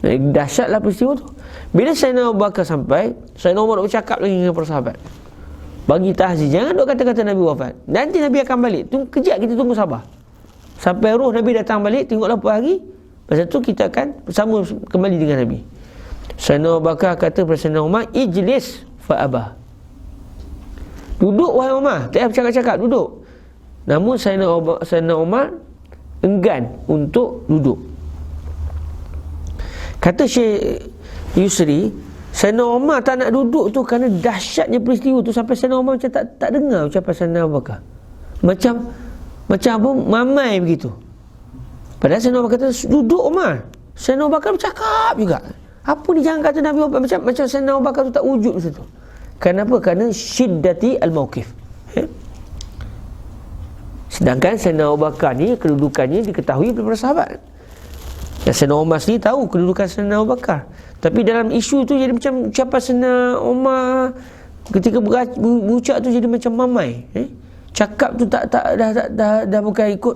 Dahsyatlah peristiwa tu. Bila Sayyidina Abu Bakar sampai, Sayyidina Umar bercakap lagi dengan para sahabat, bagi tahzir, jangan duk kata-kata Nabi wafat, nanti Nabi akan balik. Tunggu kejap, kita tunggu sabar sampai roh Nabi datang balik. Tengoklah berapa hari, lepas tu kita akan bersama kembali dengan Nabi. Sayyidina Abu Bakar kata kepada Sayyidina Umar, ijlis fa'abah, duduk wahai Umar, tak payah bercakap-cakap, duduk. Namun Sayyidina Umar enggan untuk duduk. Kata Syekh Yusri, Sayyidina Umar tak nak duduk tu kerana dahsyatnya peristiwa tu, sampai Sayyidina Umar macam tak dengar ucapan Sayyidina Abu Bakar. Macam apa, mamai begitu. Padahal Sayyidina Umar kata, duduk Umar. Sayyidina Abu Bakar bercakap juga. Apa ni, jangan kata Nabi wafat. Macam Sayyidina Abu Bakar tu tak wujud masa tu. Kenapa? Kerana syiddati al-mawqif. Sedangkan Sayyidina Abu Bakar ni kedudukannya diketahui oleh para sahabat. Dan Sayyidina Umar sendiri tahu kedudukan Sayyidina Abu Bakar. Tapi dalam isu tu jadi macam ucapan Sayyidina Umar ketika berucap tu jadi macam mamai. Cakap tu dah bukan ikut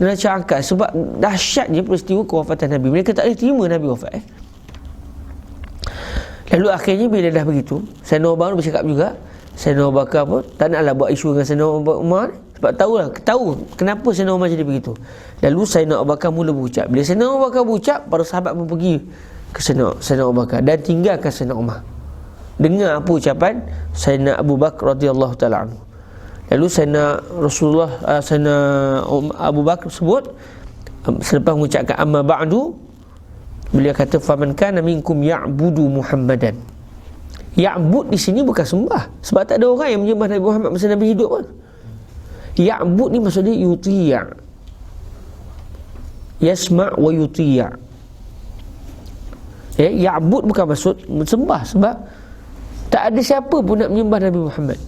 neraca akal, sebab dahsyatnya peristiwa kewafatan Nabi. Mereka tak boleh terima Nabi wafat. Lalu akhirnya bila dah begitu, Sayyidina Umar bercakap juga. Sayyidina Abu Bakar pun tak naklah buat isu dengan Sayyidina Umar, sebab tahu kenapa Sayyidina Umar jadi begitu. Lalu Sayyidina Abu Bakar mula berucap. Bila Sayyidina Abu Bakar berucap, para sahabat pun pergi ke Sayyidina Abu Bakar dan tinggalkan Sayyidina Umar. Dengar apa ucapan Sayyidina Abu Bakar radhiyallahu ta'ala anhu. Lalu Sayyidina Abu Bakar sebut, selepas mengucapkan amma ba'du, beliau kata, faman kana minkum ya'budu Muhammadan. Ya'bud di sini bukan sembah, sebab tak ada orang yang menyembah Nabi Muhammad masa Nabi hidup pun. Ya'bud ni maksudnya yutiya, yasma' wa yutiya. Ya'bud bukan maksud sembah, sebab tak ada siapa pun nak menyembah Nabi Muhammad.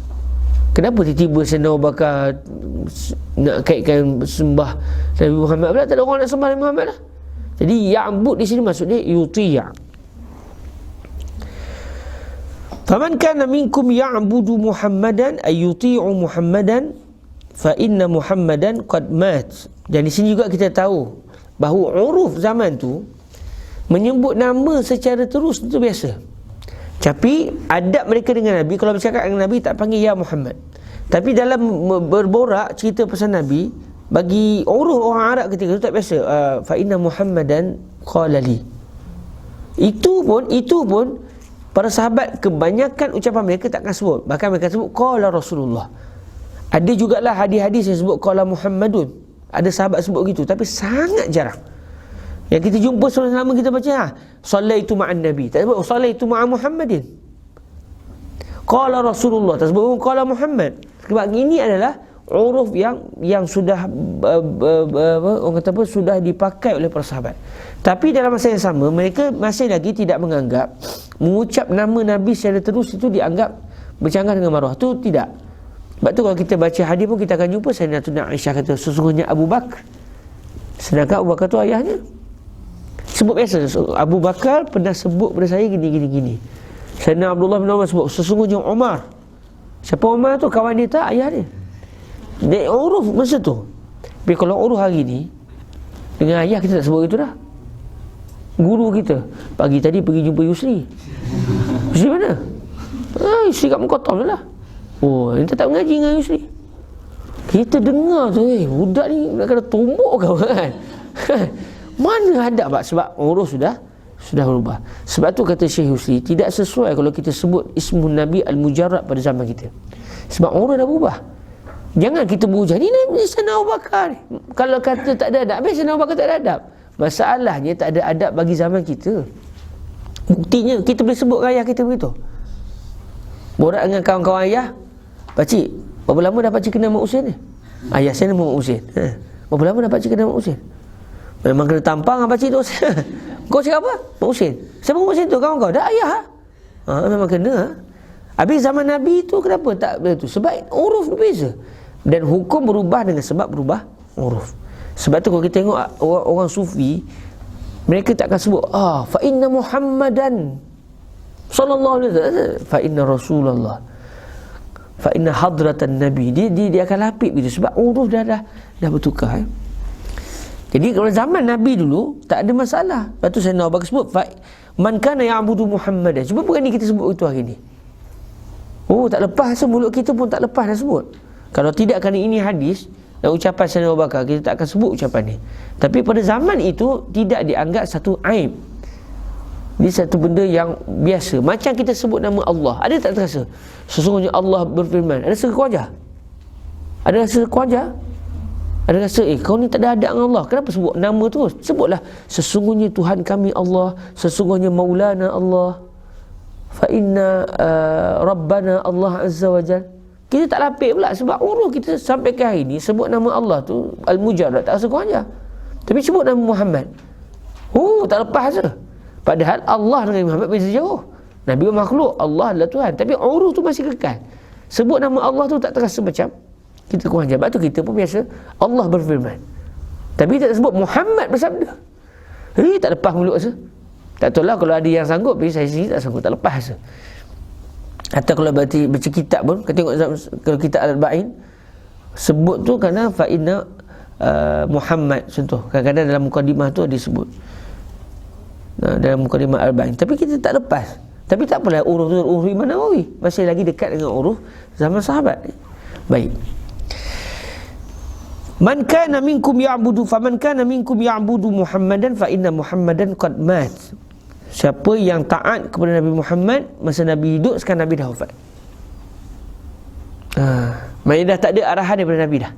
Kenapa tiba-tiba Sayyidina Abu Bakar nak kaitkan sembah Nabi Muhammad pula? Tak ada orang nak sembah Nabi Muhammad lah. Jadi ya'bud di sini maksudnya yutiya. Faman kana minkum ya'budu Muhammadan ay yuti'u Muhammadan fa inna Muhammadan qad mat. Dan di sini juga kita tahu bahawa uruf zaman tu menyebut nama secara terus itu biasa. Tapi adab mereka dengan Nabi, kalau bercakap dengan Nabi tak panggil ya Muhammad. Tapi dalam berborak cerita pasal Nabi, bagi uruf orang Arab ketika itu tak biasa. Fa inna Muhammadan qala li. Itu pun para sahabat kebanyakan ucapan mereka takkan sebut. Bahkan mereka sebut qala Rasulullah. Ada jugalah hadis-hadis yang sebut qala Muhammadun. Ada sahabat sebut gitu, tapi sangat jarang. Yang kita jumpa selama kita baca, sallaitu ma'an Nabi, tak sebut sallaitu ma'a Muhammadin. Qala Rasulullah, tak sebut qala Muhammad. Sebab ini adalah uruf yang sudah orang kata apa, sudah dipakai oleh para sahabat. Tapi dalam masa yang sama, mereka masih lagi tidak menganggap mengucap nama Nabi secara terus itu dianggap bercanggah dengan maruah. Tu tidak. Sebab tu kalau kita baca hadis pun kita akan jumpa Sayyidatuna Aisyah kata sesungguhnya Abu Bakar, sedangkan Abu Bakar tu ayahnya. Sebut biasa, Abu Bakar pernah sebut pada saya gini. Sayyidina Abdullah bin Umar sebut sesungguhnya Umar. Siapa Umar tu? Kawan dia tak? Ayah dia. Dia uruf masa tu. Tapi kalau uruf hari ni dengan ayah kita tak sebut itu dah. Guru kita pagi tadi pergi jumpa Yusri. Yusri mana? Yusri kat Muqattam lah. Oh, ini tak mengaji dengan Yusri. Kita dengar tu, budak ni nak kena tumbuk kau kan. Mana ada pak? Sebab uruf sudah berubah. Sebab tu kata Syekh Yusri, tidak sesuai kalau kita sebut ismun Nabi al-mujarrad pada zaman kita. Sebab uruf dah berubah. Jangan kita berujar ni Nabi Sayyidina Abu Bakar. Kalau kata tak ada adab, habis Sayyidina Abu Bakar tak ada adab. Masalahnya tak ada adab bagi zaman kita. Buktinya kita boleh sebut ayah kita begitu. Borak dengan kawan-kawan ayah, pakcik, berapa lama dah pakcik kenal Mak Husin ni? Ayah saya nama Mak Husin. Berapa lama dah pakcik kenal Mak Husin? Memang kena tampang dengan pakcik tu. Kau cakap apa? Mak Husin. Siapa Mak Husin tu? Kawan kau? Dah ayah. Memang kena. Habis zaman Nabi tu kenapa tak begitu? Sebab uruf berbeza. Dan hukum berubah dengan sebab berubah uruf. Sebab tu kalau kita tengok orang sufi, mereka takkan sebut fa inna Muhammadan sallallahu alaihi wasallam, fa inna Rasulullah, fa inna hadratan Nabi. Dia akan lapik begitu sebab uruf dah bertukar. Jadi kalau zaman Nabi dulu tak ada masalah. Lepas tu Sayyidina Abu Bakar sebut man kana ya'budu Muhammadan. Cuba berani kita sebut itu hari ni. Oh, tak lepas mulut kita pun tak lepas dah sebut. Kalau tidak kerana ini hadis dan ucapan Sayyidina Abu Bakar, kita tak akan sebut ucapan ni. Tapi pada zaman itu tidak dianggap satu aib. Ini satu benda yang biasa. Macam kita sebut nama Allah, ada tak terasa? Sesungguhnya Allah berfirman. Ada rasa kewajar? Ada rasa kewajar? Ada rasa kau ni tak ada adab dengan Allah, kenapa sebut nama terus? Sebutlah sesungguhnya Tuhan kami Allah, sesungguhnya Maulana Allah, fa inna Rabbana Allah Azza wa Jal. Kita tak lapik pula sebab uruh kita sampai ke hari ni sebut nama Allah tu Al-Mujarrad, tak rasa kurang ajar. Tapi sebut nama Muhammad, tak lepas je. Padahal Allah dengan Muhammad beza jauh. Nabi makhluk, Allah adalah Tuhan, tapi uruh tu masih kekal. Sebut nama Allah tu tak terasa macam kita kurang ajar. Sebab tu kita pun biasa Allah berfirman, tapi tak sebut Muhammad bersabda. Tak lepas mulut rasa. Tak tahu lah kalau ada yang sanggup, tapi saya sendiri tak sanggup, tak lepas rasa. Atau kalau baca kitab pun, tengok kalau kitab Al-Ba'in sebut tu kerana fa'inna Muhammad, contoh kadang-kadang dalam mukadimah tu disebut, dalam mukadimah Al-Ba'in, tapi kita tak lepas. Tapi tak apalah, uruh tu uruh Imam Nawawi masih lagi dekat dengan uruh zaman sahabat. Baik. Man kana minkum ya'budu faman kana minkum ya'budu Muhammadan fa inna Muhammadan qad mat. Siapa yang taat kepada Nabi Muhammad masa Nabi hidup, sekarang Nabi dah wafat. Maksudnya dah tak ada arahan daripada Nabi dah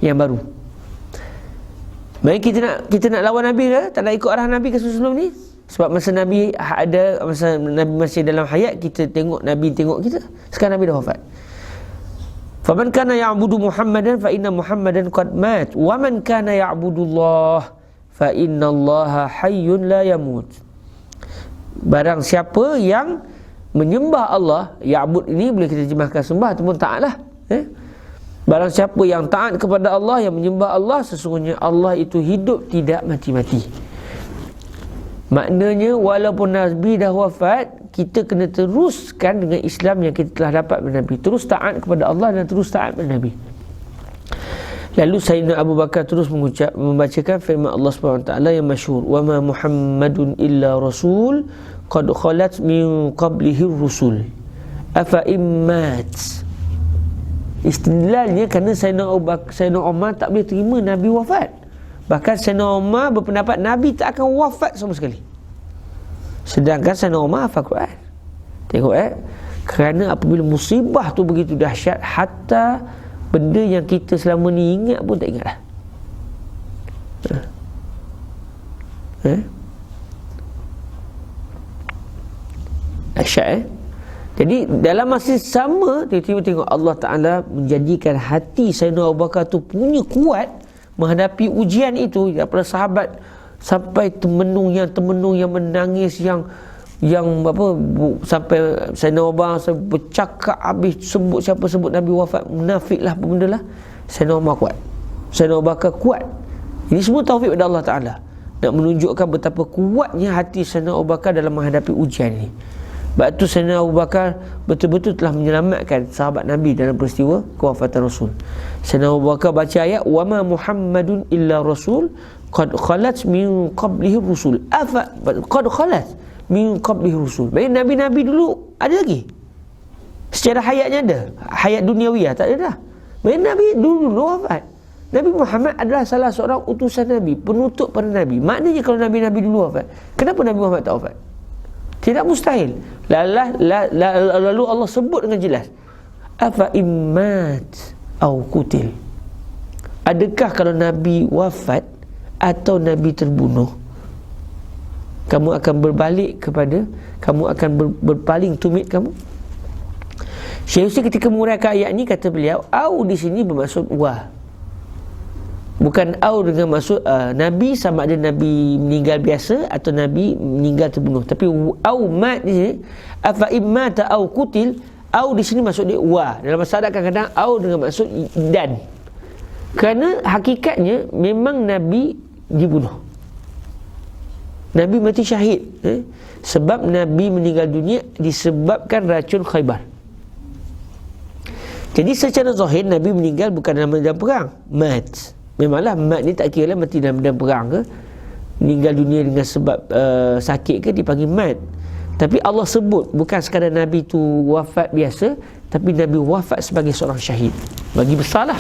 yang baru. Baik, kita nak lawan Nabi ke? Tak nak ikut arahan Nabi ke sebelum ni? Sebab masa Nabi ada, masa Nabi masih dalam hayat, kita tengok Nabi tengok kita. Sekarang Nabi dah wafat. Faman kana ya'budu Muhammadan fa inna Muhammadan qad mat wa man kana ya'budu Allah fa inna Allaha hayyun la yamut. Barang siapa yang menyembah Allah, ya'bud ini boleh kita terjemahkan sembah ataupun taatlah. Barang siapa yang taat kepada Allah, yang menyembah Allah, sesungguhnya Allah itu hidup tidak mati-mati. Maknanya walaupun Nabi dah wafat, kita kena teruskan dengan Islam yang kita telah dapat dari Nabi. Terus taat kepada Allah dan terus taat kepada Nabi. Lalu Sayyidina Abu Bakar terus membacakan firman Allah SWT yang masyhur, wa ma Muhammadun illa rasul qad khalat min qablihi rusul afa immat. Istidlalnya kerana Sayyidina Umar tak boleh terima Nabi wafat. Bahkan Sayyidina Umar berpendapat Nabi tak akan wafat sama sekali. Sedangkan Sayyidina Umar hafal Quran. Tengok kerana apabila musibah tu begitu dahsyat, hatta benda yang kita selama ni ingat pun tak ingat dah. Dahsyat. Jadi dalam masa sama, tiba-tiba tengok Allah Ta'ala menjadikan hati Sayyidina Abu Bakar tu punya kuat menghadapi ujian itu. Daripada sahabat sampai temenung yang menangis, yang sampai Sayyidina Abu Bakar bercakap habis, sebut Nabi wafat, munafik lah apa benda lah. Sayyidina Umar kuat, Sayyidina Abu Bakar kuat. Ini semua taufik daripada Allah Ta'ala, nak menunjukkan betapa kuatnya hati Sayyidina Abu Bakar dalam menghadapi ujian ini. Sebab tu Sayyidina Abu Bakar betul-betul telah menyelamatkan sahabat Nabi dalam peristiwa kewafatan Rasul. Sayyidina Abu Bakar baca ayat, wa ma Muhammadun illa rasul qad khalat min qablihi rusul qad khalat min qablihi rusul. Baik, Nabi-Nabi dulu ada lagi secara hayatnya, ada hayat duniawiyah, tak ada dah. Baik, Nabi dulu wafat. Nabi Muhammad adalah salah seorang utusan Nabi, penutup para Nabi. Maknanya kalau Nabi-Nabi dulu wafat, kenapa Nabi Muhammad tak wafat? Tidak mustahil. Lalu Allah sebut dengan jelas, afa immat au kutil. Adakah kalau Nabi wafat atau Nabi terbunuh, kamu akan berbalik kepada, kamu akan berpaling tumit kamu? Syekh Hussein ketika menguraikan ayat ni kata beliau, au di sini bermaksud wa. Bukan au dengan maksud Nabi sama ada Nabi meninggal biasa atau Nabi meninggal terbunuh. Tapi au mat di sini, afa immata au kutil, au di sini maksud dia wa. Dalam bahasa Arab kadang-kadang au dengan maksud dan. Kerana hakikatnya memang Nabi dibunuh. Nabi mati syahid. Sebab Nabi meninggal dunia disebabkan racun Khaybar. Jadi secara zahir Nabi meninggal bukan dalam perang, mat. Memanglah mat ni tak kira lah mati dalam medan perang ke, meninggal dunia dengan sebab sakit ke, dipanggil mat. Tapi Allah sebut bukan sekadar Nabi tu wafat biasa, tapi Nabi wafat sebagai seorang syahid. Bagi besarlah.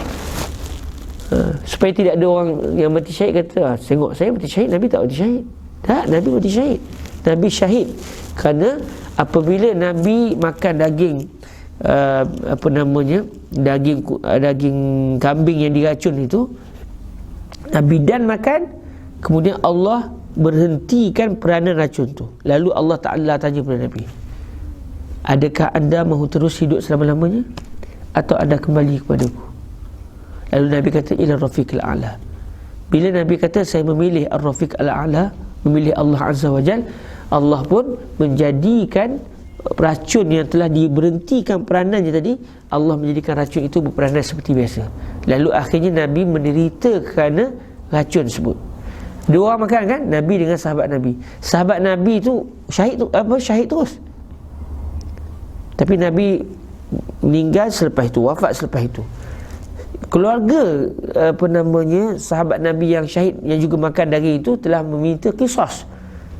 Supaya tidak ada orang yang mati syahid kata, tengok saya mati syahid, Nabi tak mati syahid. Tak, Nabi mati syahid. Nabi syahid kerana apabila Nabi makan daging daging kambing yang diracun itu, Nabi dan makan, kemudian Allah berhentikan peranan racun tu. Lalu Allah Ta'ala tanya kepada Nabi, adakah anda mahu terus hidup selama-lamanya atau anda kembali kepadaku? Lalu Nabi kata, ila rafiqil a'la. Bila Nabi kata saya memilih ar-rafiq al-a'la, memilih Allah Azza wa Jal, Allah pun menjadikan racun yang telah diberhentikan peranannya tadi, Allah menjadikan racun itu berperanan seperti biasa. Lalu akhirnya Nabi menderita kerana racun tersebut. Dua orang makan kan, Nabi dengan sahabat Nabi. Sahabat Nabi tu syahid terus. Tapi Nabi meninggal selepas itu, wafat selepas itu. Keluarga sahabat Nabi yang syahid yang juga makan daging itu telah meminta qisas.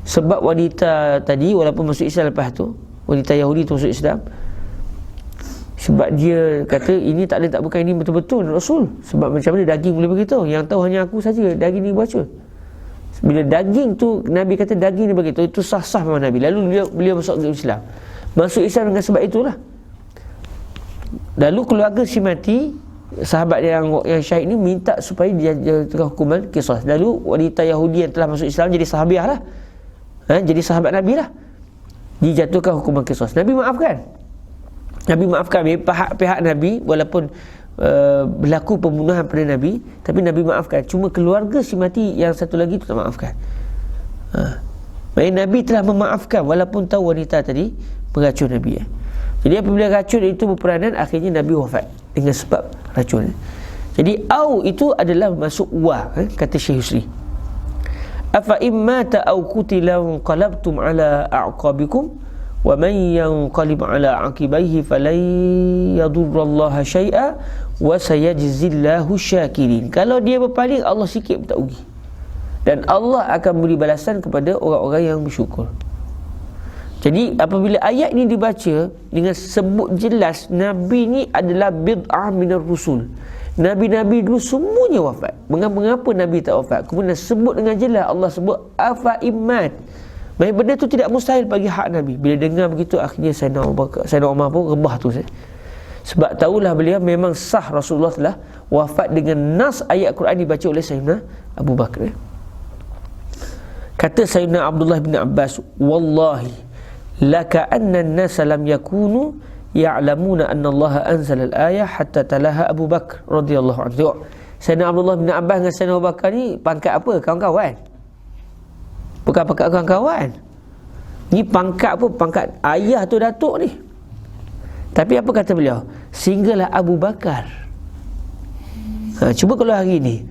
Sebab wanita tadi walaupun masuk Islam lepas tu, wanita Yahudi tu masuk Islam, sebab dia kata ini tak ada, tak bukan, ini betul-betul Rasul. Sebab macam mana daging boleh begitu? Yang tahu hanya aku saja, daging ni beracun. Bila daging tu, Nabi kata daging ni begitu, itu sah-sah memang Nabi. Lalu beliau masuk Islam. Masuk Islam dengan sebab itulah. Lalu keluarga si mati, sahabat yang syahid ni minta supaya dia jatuhkan hukuman qisas. Lalu wanita Yahudi yang telah masuk Islam jadi sahabiah lah, jadi sahabat Nabi lah, dijatuhkan hukuman qisas. Nabi maafkan. Nabi maafkan pihak Nabi, walaupun berlaku pembunuhan pada Nabi, tapi Nabi maafkan. Cuma keluarga si mati yang satu lagi tu tak maafkan. Nabi telah memaafkan walaupun tahu wanita tadi meracun Nabi. Jadi apabila racun itu berperanan, akhirnya Nabi wafat dengan sebab racun. Jadi au itu adalah masuk wa, kata Syekh Yusri. Afa imma ta'au qutila qalabtum ala a'qabikum wa man yanqalib ala aqibaihi falan yadurrallaha syai'a wa sayajzillahu syakirin. Kalau dia berpaling, Allah sikit pun tak rugi, dan Allah akan beri balasan kepada orang-orang yang bersyukur. Jadi apabila ayat ini dibaca dengan sebut jelas, Nabi ni adalah bid'ah minar rusul. Nabi-Nabi dulu semuanya wafat. Mengapa Nabi tak wafat? Kemudian sebut dengan jelas, Allah sebut afa immat. Maksudnya benda tu tidak mustahil bagi hak Nabi. Bila dengar begitu, akhirnya Sayyidina Umar pun rebah tu. Sebab tahulah beliau memang sah Rasulullah telah wafat dengan nas ayat Quran dibaca oleh Sayyidina Abu Bakar. Kata Sayyidina Abdullah bin Abbas, wallahi laka anna an-nasa lam yakunu ya'lamuna anna Allah anzala al-ayah hatta talaha Abu Bakar radhiyallahu anhu. Tengok, Sayyidina Abdullah bin Abbas dengan Sayyidina Abu Bakar ni pangkat apa? Kawan-kawan. Bukan pangkat kawan-kawan. Ni pangkat apa? Pangkat ayah tu datuk ni. Tapi apa kata beliau? Sehinggalah Abu Bakar. Cuba kalau hari ni,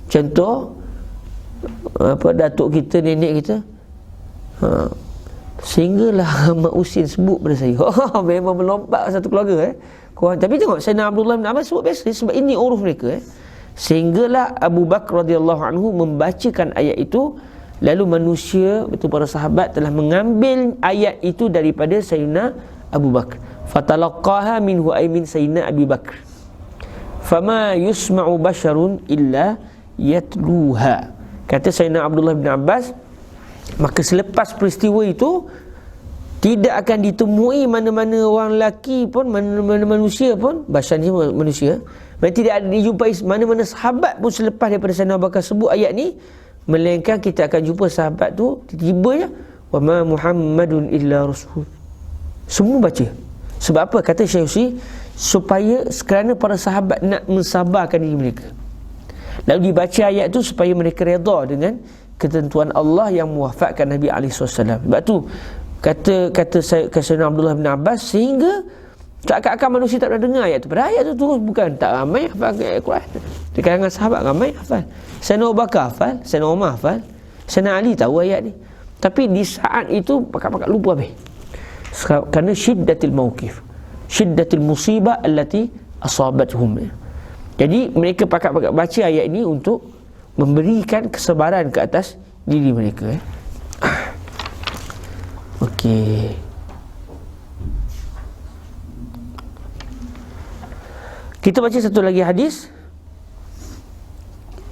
contoh datuk kita, nenek kita, sehinggalah Mak Usin sebut pada saya. Memang melompat satu keluarga korang. Tapi tengok Sayyidina Abdullah bin Abbas sebut biasa, sebab ini uruf mereka. Sehinggalah Abu Bakar radhiyallahu anhu membacakan ayat itu, lalu manusia, betul para sahabat, telah mengambil ayat itu daripada Sayyidina Abu Bakar. Fatalaqaha minhu ay min Sayyidina Abi Bakar. Fama yusma'u basharun illa yatluha. Kata Sayyidina Abdullah bin Abbas, maka selepas peristiwa itu tidak akan ditemui mana-mana orang lelaki pun, mana-mana manusia pun, basyarnya manusia, tidak ada dijumpai mana-mana sahabat pun selepas daripada Sayyidina Abu Bakar sebut ayat ni, melainkan kita akan jumpa sahabat tu tiba-tiba wa ma Muhammadun illa rasul. Semua baca. Sebab apa? Kata Syekh Yusri, supaya kerana para sahabat nak mensabarkan diri mereka. Lalu dibaca ayat tu supaya mereka redha dengan ketentuan Allah yang mewafatkan Nabi SAW. Sebab tu kata Sayyidina Abdullah bin Abbas, sehingga seakan-akan manusia tak pernah dengar ayat tu. Padahal ayat tu terus bukan tak ramai hafal ayat Quran. Di kalangan sahabat ramai hafal. Sayyidina Abu Bakar hafal, Sayyidina Umar hafal, Sayyidina Ali tahu ayat ni. Tapi di saat itu pakat-pakat lupa habis. Kerana syiddatil mawqif, syiddatil musibah allati asabatuhum. Jadi mereka pakat-pakat baca ayat ini untuk memberikan kesabaran ke atas diri mereka. Okey. Kita baca satu lagi hadis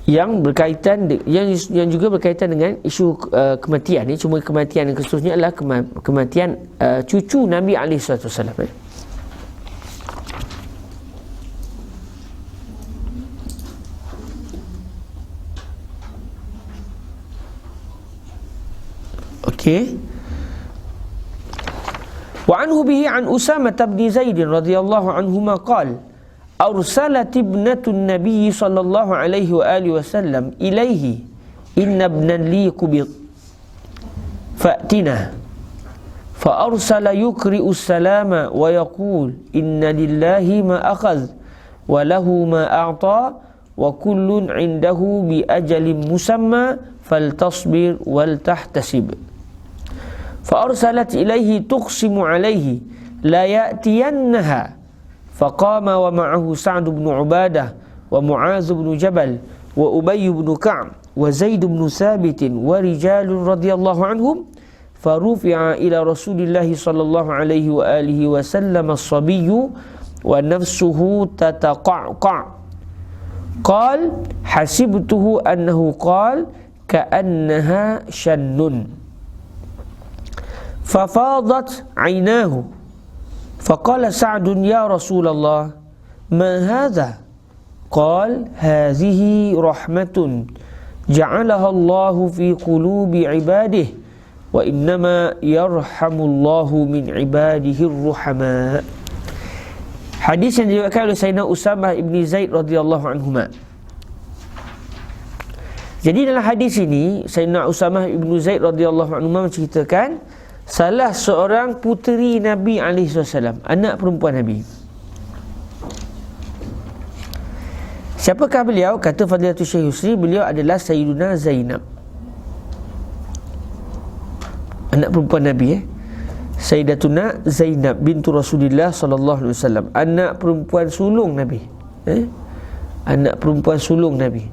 yang berkaitan yang juga berkaitan dengan isu kematian ni. Cuma kematian yang khususnya adalah kematian cucu Nabi alaihi wasallam. Okey. Wa anhu bihi an Usamah bin Zaid radhiyallahu anhuma qala arsalat ibnatun nabiy sallallahu alaihi wa alihi wasallam ilaihi inna ibnan li qubid fa'tina fa arsala yukri'u salama wa yaqul inna lillahi ma akhadh wa lahu ma a'ta wa kullun 'indahu bi ajalin musamma faltasbir wal tahtasib. فأرسلت إليه تقسم عليه لا يأتينها فقام ومعه سعد بن عبادة ومعاذ بن جبل وأبي بن كعب وزيد بن ثابت ورجال رضي الله عنهم فرفع إلى رسول الله صلى الله عليه وآله وسلم الصبي ونفسه تتقعقع قال حسبته أنه قال كأنها شن ففاضت عيناه فقال سعد يا رسول الله ما هذا قال هذه رحمة جعلها الله في قلوب عباده وإنما يرحم الله من عباده الرحماء. Hadis yang diriwayatkan oleh Sayyidina Usamah ibn Zaid radhiyallahu anhuma. Jadi dalam hadis ini Sayyidina Usamah ibn Zaid radhiyallahu anhuma menceritakan salah seorang puteri Nabi SAW, anak perempuan Nabi. Siapakah beliau? Kata Fadilatul Syekh Yusri, beliau adalah Sayyiduna Zainab, anak perempuan Nabi. Sayyidatuna Zainab bintu Rasulullah sallallahu alaihi wasallam, anak perempuan sulung Nabi. Anak perempuan sulung Nabi.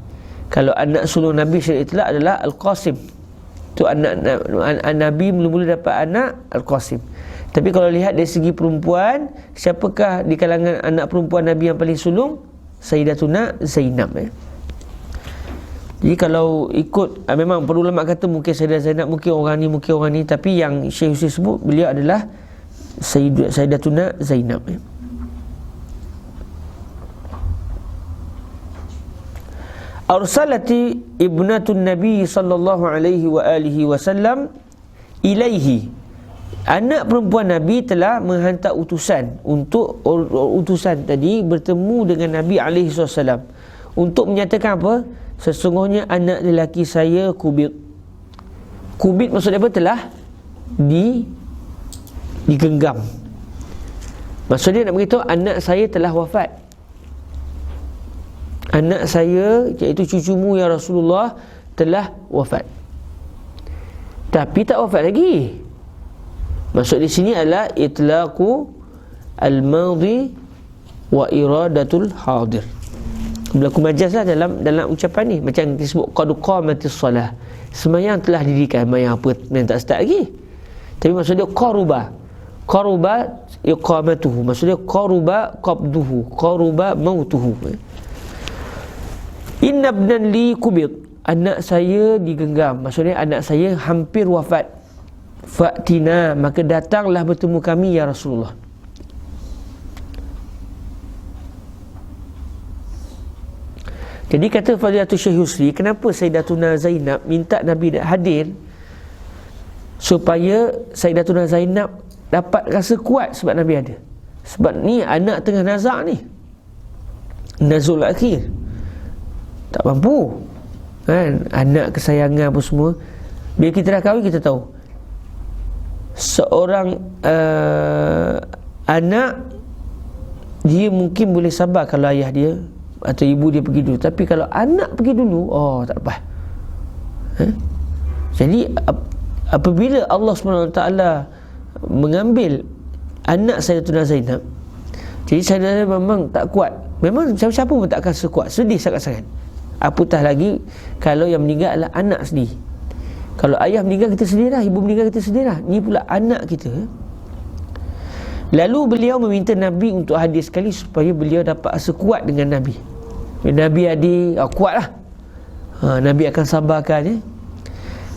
Kalau anak sulung Nabi syariat itulah adalah Al-Qasim. Tu anak Nabi mula-mula dapat anak Al-Qasim. Tapi kalau lihat dari segi perempuan, siapakah di kalangan anak perempuan Nabi yang paling sulung? Sayyidatuna Zainab. Jadi kalau ikut, memang para ulama kata mungkin Sayyidah Zainab, mungkin orang ni, tapi yang Syekh Yusri sebut beliau adalah Sayyidatuna Zainab. Arsalati ibnatun Nabi sallallahu alaihi wa alihi wasallam ilaihi. Anak perempuan Nabi telah menghantar utusan untuk utusan tadi bertemu dengan Nabi alaihi wasallam untuk menyatakan apa? Sesungguhnya anak lelaki saya kubit. Kubit maksudnya apa? Telah digenggam. Maksudnya nak beritahu anak saya telah wafat. Anak saya, iaitu cucumu ya Rasulullah, telah wafat. Tapi tak wafat lagi. Maksud di sini adalah itlaqu al-madhi wa iradatul hadir. Berlaku majaz lah dalam ucapan ni. Macam disebut qad qamatis salah, sembahyang telah didirikan. Sembahyang apa? Memang tak start lagi. Tapi maksudnya qaruba iqamatuhu, maksudnya qaruba qabduhu, qaruba mautuhu. Inna ibnan li kubid, anak saya digenggam, maksudnya anak saya hampir wafat. Fa'tina, maka datanglah bertemu kami ya Rasulullah. Jadi kata Fadilatul Syekh Yusri, kenapa Sayyidatuna Zainab minta Nabi hadir? Supaya Sayyidatuna Zainab dapat rasa kuat sebab Nabi ada. Sebab ni anak tengah nazak ni, nazul akhir, tak mampu kan, anak kesayangan apa semua. Bila kita dah kahwin, kita tahu seorang anak, dia mungkin boleh sabar kalau ayah dia atau ibu dia pergi dulu. Tapi kalau anak pergi dulu, tak lepas. Jadi apabila Allah SWT mengambil anak Sayyidatuna Zainab, jadi Sayyidatuna Zainab memang tak kuat Memang siapa-siapa pun tak akan sekuat, sedih sangat-sangat. Apatah lagi kalau yang meninggal adalah anak sendiri. Kalau ayah meninggal kita sedih dah, ibu meninggal kita sedih dah. Ni pula anak kita. Lalu beliau meminta Nabi untuk hadir sekali supaya beliau dapat sekuat dengan Nabi. Nabi hadir, kuatlah. Nabi akan sabarkan.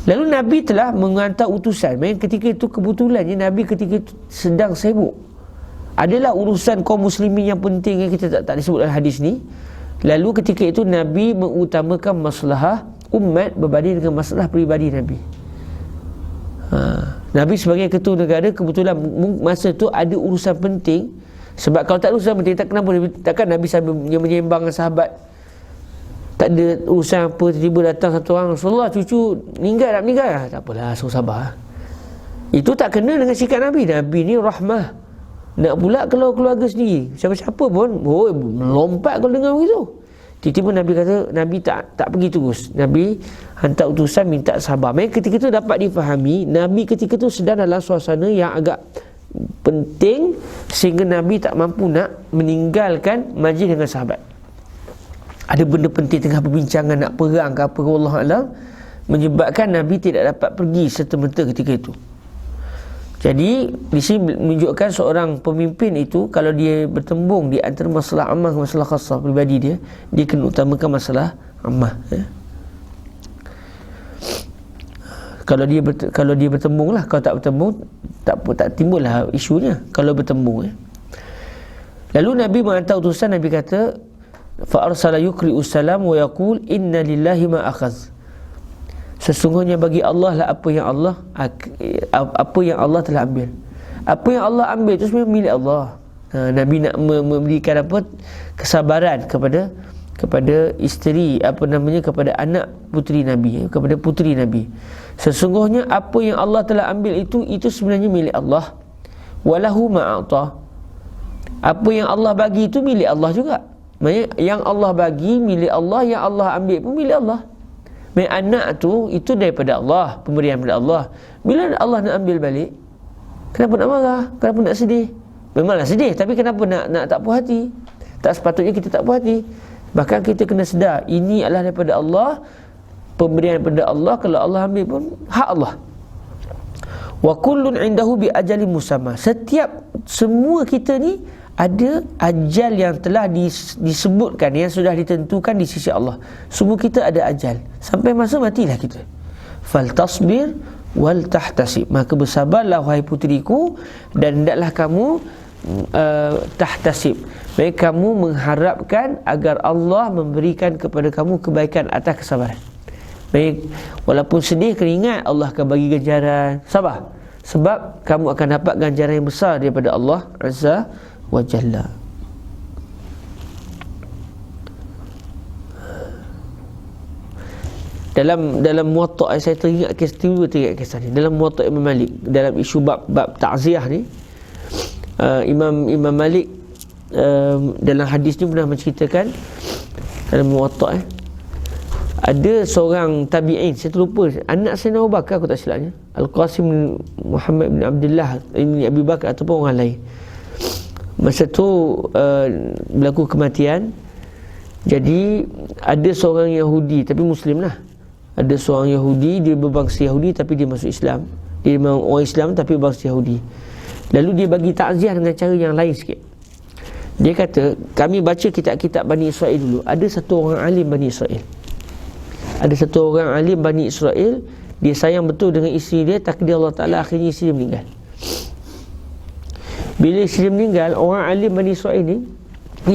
Lalu Nabi telah menghantar utusan. Ketika itu kebetulannya Nabi ketika itu sedang sibuk. Adalah urusan kaum muslimin yang penting yang kita tak disebut dalam hadis ni. Lalu ketika itu Nabi mengutamakan masalah umat berbanding dengan masalah peribadi Nabi. Nabi sebagai ketua negara, kebetulan masa tu ada urusan penting. Sebab kalau tak ada urusan penting, takkan Nabi sambil menyembang dengan sahabat, tak ada urusan apa, tiba-tiba datang satu orang, Rasulullah cucu nak meninggal. Tak apalah, suruh sabar. Itu tak kena dengan sikap Nabi. Nabi ni rahmah. Nak pula kalau keluarga sendiri, siapa-siapa pun melompat kalau dengar begitu. Tiba-tiba Nabi kata, Nabi tak pergi terus. Nabi hantar utusan minta sabar. Ketika itu dapat difahami, Nabi ketika itu sedang dalam suasana yang agak penting, sehingga Nabi tak mampu nak meninggalkan majlis dengan sahabat. Ada benda penting tengah perbincangan, nak perang ke apa, wallahu a'lam, menyebabkan Nabi tidak dapat pergi serta-merta ketika itu. Jadi di sini menunjukkan seorang pemimpin itu kalau dia bertembung di antara masalah ammah dan masalah khassah pribadi dia kena utamakan masalah ammah. Kalau dia bertembung lah, kalau tak bertembung tak timbullah isunya kalau bertembung. Lalu Nabi menghantar utusan, Nabi kata fa arsala yuqri'us salam wa yaqul inna lillahi ma akhadh. Sesungguhnya bagi Allah lah apa yang Allah telah ambil. Apa yang Allah ambil itu sebenarnya milik Allah. Nabi nak memberikan kesabaran kepada isteri, kepada anak puteri Nabi, kepada puteri Nabi. Sesungguhnya apa yang Allah telah ambil itu sebenarnya milik Allah. Walahu ma'ata. Apa yang Allah bagi itu milik Allah juga. Maksudnya yang Allah bagi milik Allah, yang Allah ambil pun milik Allah. Anak tu itu daripada Allah, pemberian daripada Allah. Bila Allah nak ambil balik, kenapa nak marah? Kenapa nak sedih? Memanglah sedih, tapi kenapa nak tak puas hati? Tak sepatutnya kita tak puas hati. Bahkan kita kena sedar, ini adalah daripada Allah, pemberian daripada Allah. Kalau Allah ambil pun hak Allah. Wa kullun indahu bi ajalin musamma. Semua kita ni ada ajal yang telah disebutkan, yang sudah ditentukan di sisi Allah. Semua kita ada ajal. Sampai masa matilah kita. Faltasbir wal tahtasib. Maka bersabarlah wahai puteriku, dan hendaklah kamu tahtasib. Baik kamu mengharapkan agar Allah memberikan kepada kamu kebaikan atas kesabaran. Baik, walaupun sedih kena ingat Allah akan bagi ganjaran. Sabar. Sebab kamu akan dapat ganjaran yang besar daripada Allah Azza wa Jalla. Dalam Muwatta' saya teringat kisah ni. Dalam Muwatta' Imam Malik, dalam isu bab ta'ziah ni, Imam Malik dalam hadis ni pernah menceritakan dalam Muwatta' ada seorang tabi'in, saya terlupa, anak Sayyidina Abu Bakar aku tak silapnya, Al-Qasim Muhammad bin Abdullah bin Abi Bakar ataupun orang lain. Masa tu berlaku kematian. Jadi ada seorang Yahudi, tapi Muslim lah. Ada seorang Yahudi, dia berbangsa Yahudi tapi dia masuk Islam. Dia memang orang Islam tapi berbangsa Yahudi. Lalu dia bagi takziah dengan cara yang lain sikit. Dia kata, kami baca kitab-kitab Bani Israel dulu. Ada satu orang alim Bani Israel. Ada satu orang alim Bani Israel, dia sayang betul dengan isteri dia, takdir Allah Ta'ala akhirnya isteri dia meninggal. Bila isteri dia meninggal, orang alim Bani Israel ni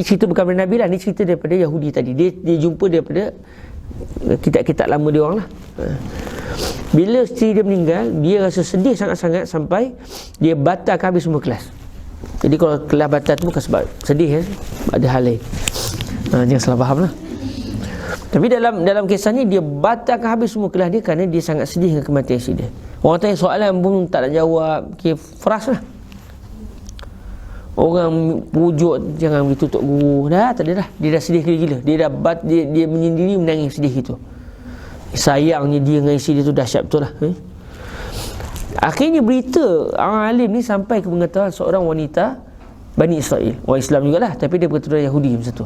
cerita bukan daripada Nabi lah, ni cerita daripada Yahudi tadi. Dia jumpa daripada kitab-kitab lama dia orang lah. Bila isteri dia meninggal, dia rasa sedih sangat-sangat sampai dia batalkan habis semua kelas. Jadi kalau kelas batal tu bukan sebab sedih, ada hal lain. Jangan salah faham lah. Tapi dalam kisah ni dia batalkan habis semua kelas dia kerana dia sangat sedih dengan kematian isteri dia. Orang tanya soalan pun tak nak jawab, frust lah. Orang pujuk jangan ditutup guru. Dah tak ada dah. Dia dah sedih gila-gila. Dia menyendiri menangis sedih itu. Sayangnya dia dengan isteri dia tu dahsyat betul lah. Akhirnya berita orang alim ni sampai ke pengetahuan seorang wanita Bani Israel, orang Islam jugalah, tapi dia berketurunan Yahudi masa tu.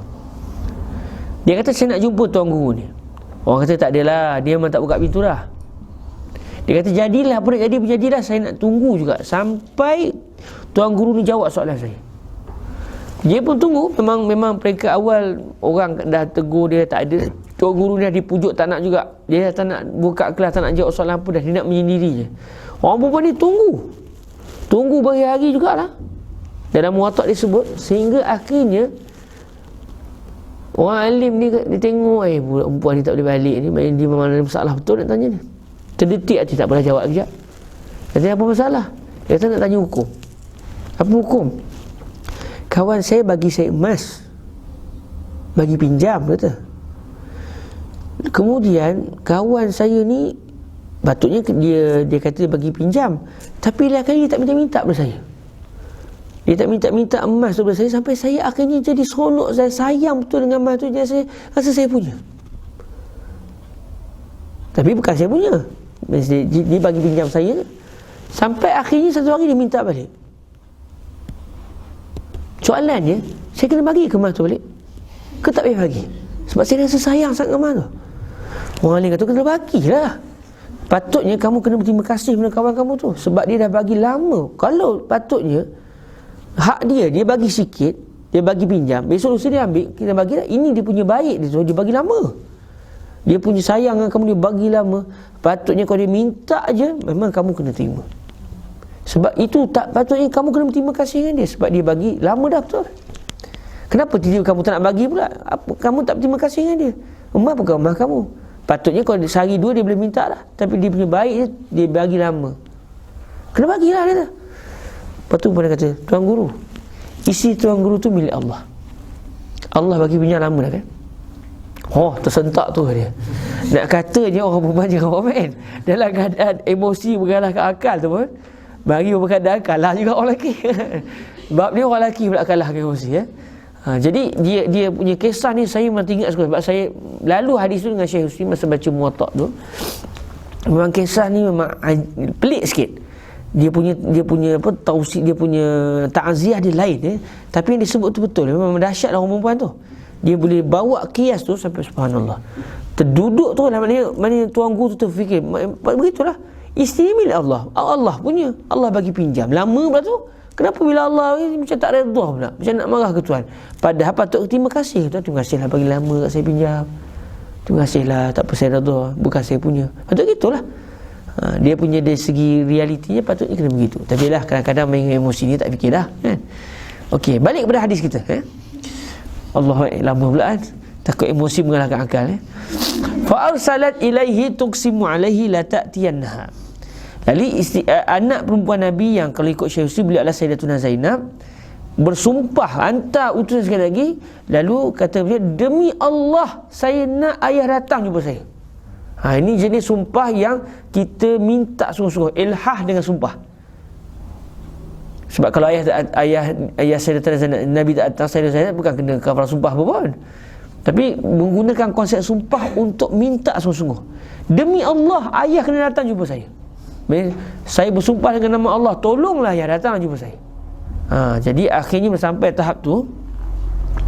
Dia kata saya nak jumpa tuan guru ni. Orang kata tak adalah, dia memang tak buka pintu dah. Dia kata jadilah apa nak jadi berjadilah, saya nak tunggu juga sampai tuan guru ni jawab soalan saya. Dia pun tunggu. Memang peringkat awal orang dah tegur dia, tak ada. Tuan guru ni dah dipujuk, tak nak juga. Dia dah tak nak buka kelas, tak nak jawab soalan apa dah. Dia nak menyendiri je. Orang perempuan ni tunggu berhari-hari jugalah. Dalam Muwatta disebut, sehingga akhirnya orang alim ni dia tengok, budak perempuan ni tak boleh balik ni, dia memang ada masalah betul nak tanya ni. Terdetik hati, tak boleh jawab kejap. Kata apa masalah? Dia kata nak tanya hukum. Apa hukum? Kawan saya bagi saya emas, bagi pinjam, kata. Kemudian kawan saya ni patutnya dia kata bagi pinjam, tapi dia tak minta-minta pada saya. Dia tak minta-minta emas daripada saya, sampai saya akhirnya jadi seronok, saya sayang betul dengan emas tu, jadi saya rasa saya punya. Tapi bukan saya punya. Dia bagi pinjam saya, sampai akhirnya satu hari dia minta balik. Soalannya, saya kena bagi ke emas tu balik? Ke tak payah bagi? Sebab saya rasa sayang sangat emas tu. Orang lain kata kena bagilah. Patutnya kamu kena berterima kasih kepada kawan kamu tu, sebab dia dah bagi lama. Kalau patutnya hak dia bagi sikit, dia bagi pinjam, besok lusa dia ambil, kita bagi dah. Ini dia punya baik dia tu, dia bagi lama. Dia punya sayang dengan kamu, dia bagi lama. Patutnya kalau dia minta je, memang kamu kena terima. Sebab itu tak patutnya kamu kena berterima kasih dengan dia, sebab dia bagi lama dah, betul. Kenapa tiba-tiba kamu tak nak bagi pula? Kamu tak berterima kasih dengan dia. Emas bukan emas kamu. Patutnya kalau sehari dua dia boleh minta lah, tapi dia punya baik je, dia bagi lama. Kena bagilah dia tu. Lepas tu pada kata, tuan guru, isi tuan guru tu milik Allah. Allah bagi pinjam lama dah kan. Tersentak tu dia. Nak katanya orang perempuan jangan komen. Dalam keadaan emosi berkalahkan akal tu pun, bagi beberapa keadaan kalah juga orang lelaki. Sebab dia orang lelaki pula kalah dengan emosi ya. Jadi dia punya kisah ni saya memang ingat sekali, sebab saya lalu hadis tu dengan Syekh Husni masa baca Muwatta tu. Memang kisah ni memang pelik sikit. Dia punya apa tausi, dia punya ta'ziah dia lain tapi yang disebut tu betul. Memang dahsyat orang perempuan tu. Dia boleh bawa kias tu sampai subhanallah. Terduduk tu lah, maknanya tuan guru tu terfikir begitulah. Isteri milik Allah. Allah punya. Allah bagi pinjam. Lama pula tu. Kenapa bila Allah ni macam tak redha pula? Macam nak marah ke tuan? Padahal patut terima kasih. Tuan, terima kasihlah bagi lama kat saya pinjam. Terima kasihlah, tak apa saya redha. Bukan saya punya. Patut gitulah. Dia punya dari segi realitinya patutnya kena begitu. Tapi lah kadang-kadang main emosi ni tak fikirlah kan. Okey, balik kepada hadis kita Allah lama pula kan. Takut emosi mengalahkan akal Fa arsalat ilaihi tuqsimu alaihi la ta'tiyannaha. Lalu anak perempuan Nabi yang kalau ikut Syekh Husni, beliau adalah Sayyidatuna Zainab, bersumpah hantar utusan sekali lagi. Lalu kata beliau, demi Allah saya nak ayah datang jumpa saya. Ini jenis sumpah yang kita minta sungguh-sungguh, ilhah dengan sumpah. Sebab kalau ayah Sayyidatuna Zainab, Nabi tak datang, Sayyidatuna Zainab bukan kena kafar sumpah pun, tapi menggunakan konsep sumpah untuk minta sungguh-sungguh. Demi Allah ayah kena datang jumpa saya. Saya bersumpah dengan nama Allah, tolonglah ayah datang jumpa saya. Jadi akhirnya sampai tahap tu,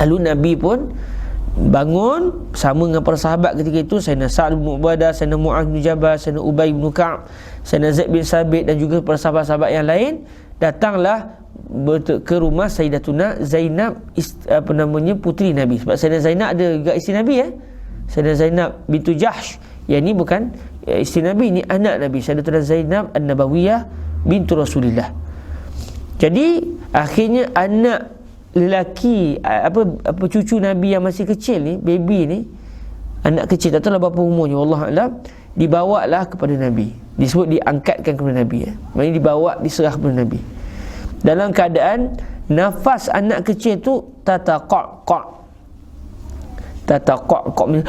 lalu Nabi pun bangun bersama dengan para sahabat ketika itu, Sayyidina Sa'ad bin Ubadah, Sayyidina Mu'adz bin Jabal, Sayyidina Ubay bin Ka'ab, Sayyidina Zaid bin Sabit dan juga para sahabat-sahabat yang lain. Datanglah ke rumah Sayyidatuna Zainab, puteri Nabi. Sebab Sayyidina Zainab ada juga isteri Nabi Sayyidina Zainab bintu Jahsh. Yang ni bukan isteri Nabi, ni anak Nabi, Sayyidatuna Zainab An-Nabawiyah bintu Rasulillah. Jadi akhirnya anak lelaki apa cucu Nabi yang masih kecil ni, baby ni, anak kecil, tak tahu lah berapa umurnya, wallahualam, dibawalah kepada Nabi. Disebut diangkatkan kepada Nabi Maksudnya dibawa, diserah kepada Nabi dalam keadaan nafas anak kecil tu tataqaq ni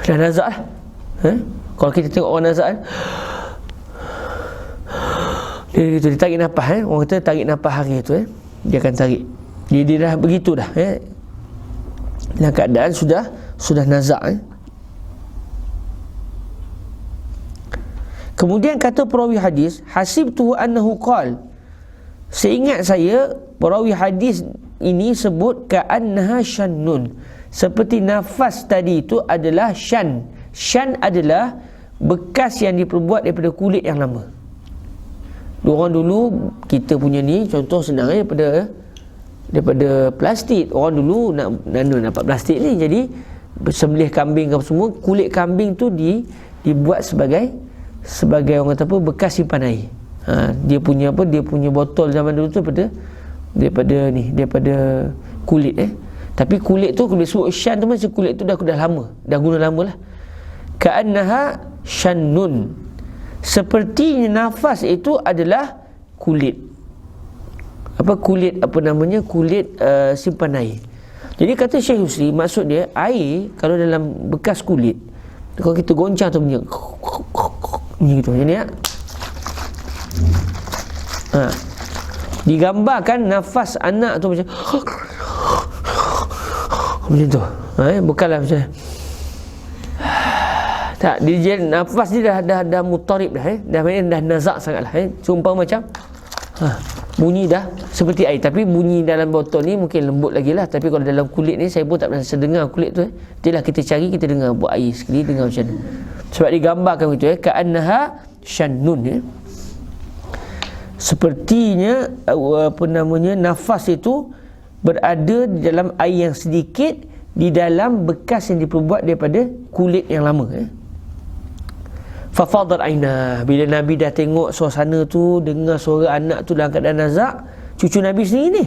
dah nazak lah. Kalau kita tengok orang nazak dia tarik nafas orang kata tarik nafas hari tu dia akan tarik, dia dah begitu dah dalam keadaan sudah nazak Kemudian kata perawi hadis, hasibtuhu annahu qala, Seingat saya perawi hadis ini sebut ka'annaha syannun, seperti nafas tadi itu adalah syan. Syan adalah bekas yang diperbuat daripada kulit yang lama. Orang dulu kita punya ni contoh senang daripada plastik. Orang dulu nak dapat plastik ni, jadi sembelih kambing ke semua, kulit kambing tu dibuat sebagai orang kata apa, bekas simpan air. Dia punya botol zaman dulu tu daripada kulit Tapi kulit tu bila sebut syan tu macam kulit tu dah lama, dah guna lama lah. Ka'annaha syannun, seperti nafas itu adalah kulit kulit simpan air. Jadi kata Syekh Husri, maksud dia air kalau dalam bekas kulit, kalau kita goncang tu bunyi gitu, jadi digambarkan nafas anak tu macam tu, bukanlah macam tak, dia nafas dia dah mutarib dah, dah nazak sangatlah, seumpama macam bunyi dah seperti air. Tapi bunyi dalam botol ni mungkin lembut lagi lah, tapi kalau dalam kulit ni saya pun tak pernah sedengar kulit tu. Itulah kita cari, kita dengar buat air sekali, dengar macam mana. Sebab digambarkan begitu ka'annaha syannun, sepertinya nafas itu berada di dalam air yang sedikit, di dalam bekas yang diperbuat daripada kulit yang lama. Fafadat aina, bila Nabi dah tengok suasana tu, dengar suara anak tu dalam keadaan nazak, cucu Nabi sendiri ni,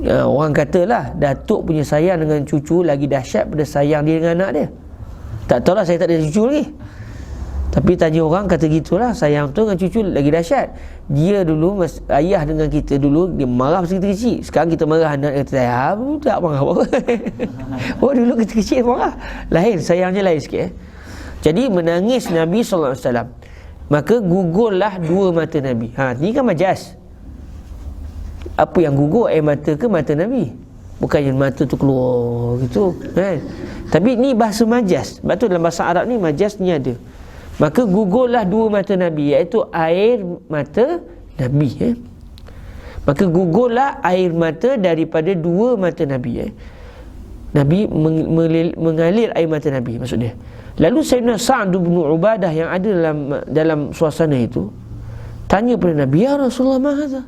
orang katalah datuk punya sayang dengan cucu lagi dahsyat pada sayang dia dengan anak dia. Tak tahulah, saya tak ada cucu lagi, tapi tanya orang kata gitulah, sayang tu dengan cucu lagi dahsyat. Dia dulu ayah dengan kita dulu, dia marah masa kita kecil. Sekarang kita marah, anak kata saya tak marah apa. Oh dulu kita kecil marah, lain, sayangnya lain sikit. Jadi menangis Nabi SAW, maka gugurlah dua mata Nabi. Ni kan majas. Apa yang gugur, air mata ke mata Nabi? Bukannya mata tu keluar gitu kan? Tapi ni bahasa majas. Sebab tu dalam bahasa Arab ni majas ni ada. Maka gugurlah dua mata Nabi, iaitu air mata Nabi. Maka gugurlah air mata daripada dua mata Nabi. Nabi mengalir air mata Nabi, maksud dia. Lalu Sayyidina Sa'd bin Ubadah yang ada dalam suasana itu tanya pada Nabi, ya Rasulullah, mahadha,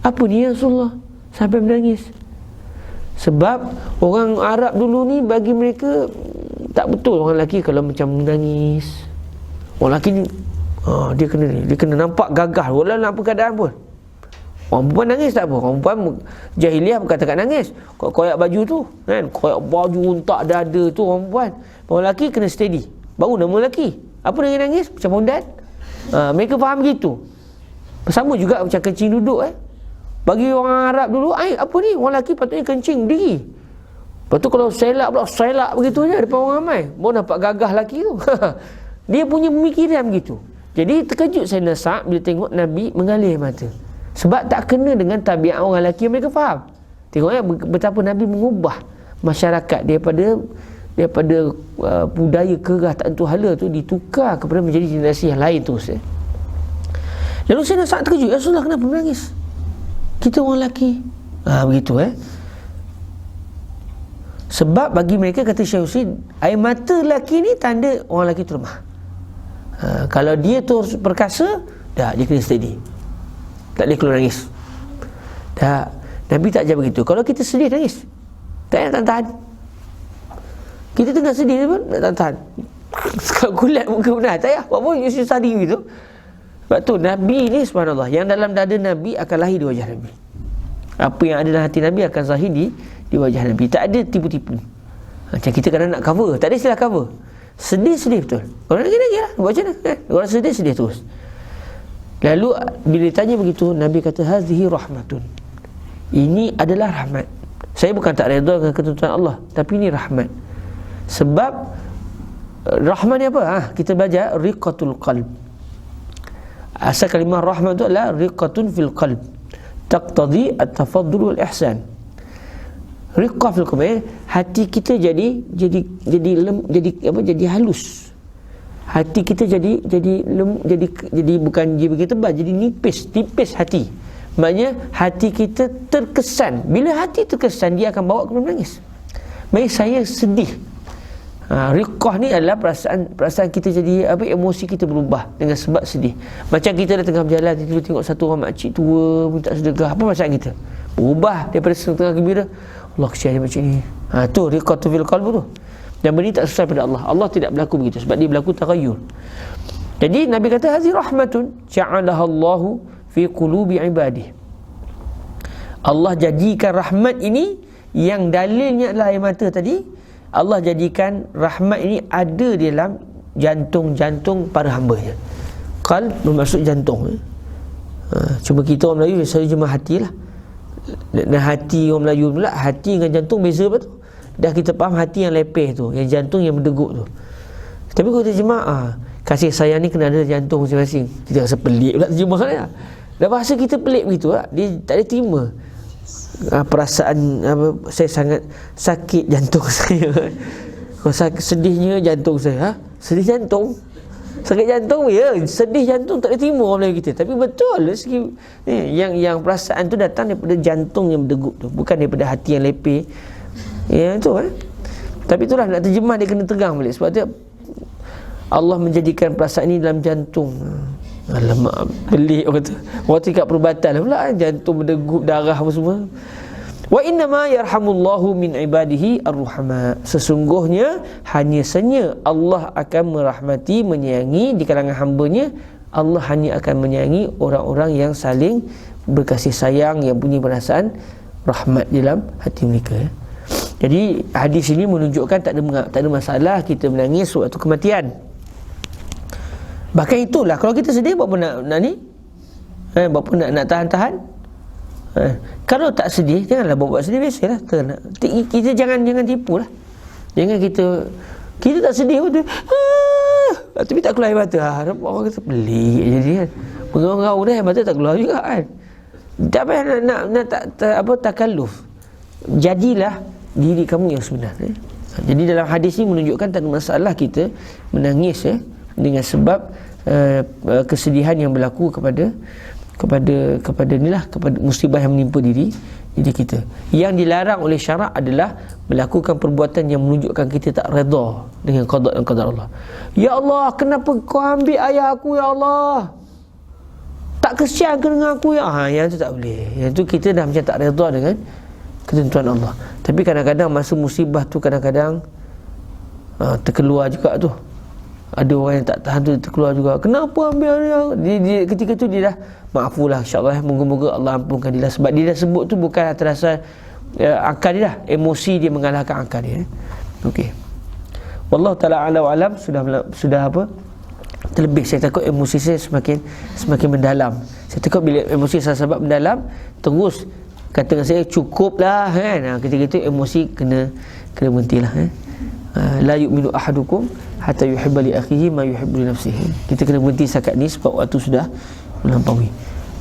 apa ni ya Rasulullah sampai menangis? Sebab orang Arab dulu ni, bagi mereka tak betul orang lelaki kalau macam menangis. Orang lelaki ni dia kena nampak gagah walau dalam apa keadaan pun. Orang perempuan nangis tak apa, orang perempuan jahiliah bukan tak nangis, koyak baju tu kan, koyak baju untak dada tu orang perempuan. Orang lelaki kena steady, baru nama lelaki. Apa nangis macam pondan. Mereka faham gitu. Sama juga macam kencing duduk. Bagi orang Arab dulu, apa ni, orang lelaki patutnya kencing berdiri. Lepas tu kalau selak begitu je depan orang ramai, baru nampak gagah lelaki tu. Dia punya pemikiran begitu. Jadi terkejut Sayyidina Sa'd bila tengok Nabi mengalir mata, sebab tak kena dengan tabiat orang lelaki yang mereka faham. Tengok betapa Nabi mengubah masyarakat daripada budaya kerah tak tentu hala tu, ditukar kepada menjadi generasi yang lain terus. Lalu Sayyidina Sa'd terkejut, ya Rasulullah, kenapa menangis? Kita orang lelaki. Begitu Sebab bagi mereka, kata Syekh Hussein, air mata lelaki ni tanda orang lelaki tu lemah. Kalau dia tu perkasa, dah dia kena steady, tak boleh keluar nangis. Tak, Nabi tak ajar begitu. Kalau kita sedih nangis, tak payah tahan. Kita tengah sedih pun tak tahan. Sekarang kulat muka benar, tak payah buat pun, you study gitu. Sebab tu Nabi ni, subhanallah, yang dalam dada Nabi akan lahir di wajah Nabi. Apa yang ada dalam hati Nabi akan zahir di wajah Nabi. Tak ada tipu-tipu. Macam kita kadang nak cover, tak ada istilah cover. Sedih betul. Orang lagi lah, buat macam mana? Orang sedih terus. Lalu bila ditanya begitu, Nabi kata, hazihi rahmatun, ini adalah rahmat. Saya bukan tak redha dengan ketentuan Allah, tapi ini rahmat. Sebab rahmat ni apa? Kita belajar riqatul qalb. Asal kalimah rahmat itu adalah riqatun fil qalb, taqtadi at-tafaddul wal ihsan. Riqah fil qalb, hati kita jadi halus. Hati kita jadi bukan begitu tebal, jadi tipis hati. Maknanya hati kita terkesan. Bila hati terkesan, dia akan bawa kepada menangis. Maksudnya saya sedih. Riqah ni adalah perasaan kita jadi emosi kita berubah dengan sebab sedih. Macam kita dah tengah berjalan, tiba-tiba tengok satu orang makcik tua minta sedekah, apa perasaan kita? Berubah daripada setengah gembira, Allah kesian dia makcik ni. Tu riqatu fil qalb tu. Dan benda ni tak sesuai pada Allah. Allah tidak berlaku begitu sebab dia berlaku taghayyur. Jadi Nabi kata hazi rahmatun ja'alaha Allahu fi qulubi ibadihi. Allah jadikan rahmat ini yang dalilnya adalah air mata tadi. Allah jadikan rahmat ini ada di dalam jantung-jantung para hamba-Nya. Qalb bermaksud jantung. Cuma kita orang Melayu selalu cuma hati lah. Dan hati orang Melayu pula, hati dengan jantung beza apa tu? Dah kita faham hati yang lepeh tu, yang jantung yang berdeguk tu. Tapi kalau terjemah kasih sayang ni kena ada jantung masing-masing. Kita rasa pelik pula terjemahannya. Dah bahasa kita pelik begitu lah. Dia tak ada terima perasaan saya sangat sakit jantung saya. Sedihnya jantung saya. Sedih jantung, sakit jantung, ya, sedih jantung tak ada terima orang Melayu kita. Tapi betul yang perasaan tu datang daripada jantung yang berdeguk tu, bukan daripada hati yang lepeh. Ya itu Tapi itulah nak terjemah dia kena tegang balik. Sebab tu Allah menjadikan perasaan ini dalam jantung. Alamak, pelik orang kata. Orang tingkat perubatan pula, jantung berdegup, darah apa semua. Wa innama yarhamullahu min ibadihi ar-ruhama. Sesungguhnya hanya saja Allah akan merahmati, menyayangi di kalangan hamba-Nya. Allah hanya akan menyayangi orang-orang yang saling berkasih sayang, yang punya perasaan rahmat di dalam hati mereka. Jadi hadis ini menunjukkan tak ada masalah kita menangis waktu kematian. Bahkan itulah kalau kita sedih, buat apa nak ni? Buat apa nak tahan-tahan? Kalau tak sedih, janganlah buat sedih, biasalah. Kita jangan tipu lah. Jangan kita tak sedih pun tapi tak keluar air mata. Orang kata pelik jadi kan. Mengaur-ngaur dah air mata tak keluar juga kan. Tak payah nak takalluf. Jadilah diri kamu yang sebenar. Jadi dalam hadis ni menunjukkan tak ada masalah kita menangis dengan sebab kesedihan yang berlaku kepada musibah yang menimpa diri kita. Yang dilarang oleh syarak adalah melakukan perbuatan yang menunjukkan kita tak redha dengan qada dan qadar Allah. Ya Allah, kenapa kau ambil ayah aku, ya Allah? Tak kesian ke dengan aku, ya? Yang tu tak boleh. Yang tu kita dah macam tak redha dengan ketentuan Allah. Tapi kadang-kadang masa musibah tu kadang-kadang terkeluar juga tu. Ada orang yang tak tahan tu terkeluar juga. Kenapa ambil dia ketika tu dia dah maafulah, insya-Allah, moga-moga Allah ampunkan dia. Sebab dia dah sebut tu bukan atas dasar akal dia dah, emosi dia mengalahkan akal dia. Okey. Wallahu taala alam, sudah apa? Terlebih saya takut emosi saya semakin mendalam. Saya takut bila emosi saya sebab mendalam terus kata dengan saya cukuplah kan. Ketika itu emosi kena berhentilah. La yu'minu ahadukum hatta yuhibba li akhihi ma yuhibbu li nafsihi. Kita kena berhenti setakat ni sebab waktu sudah melampaui.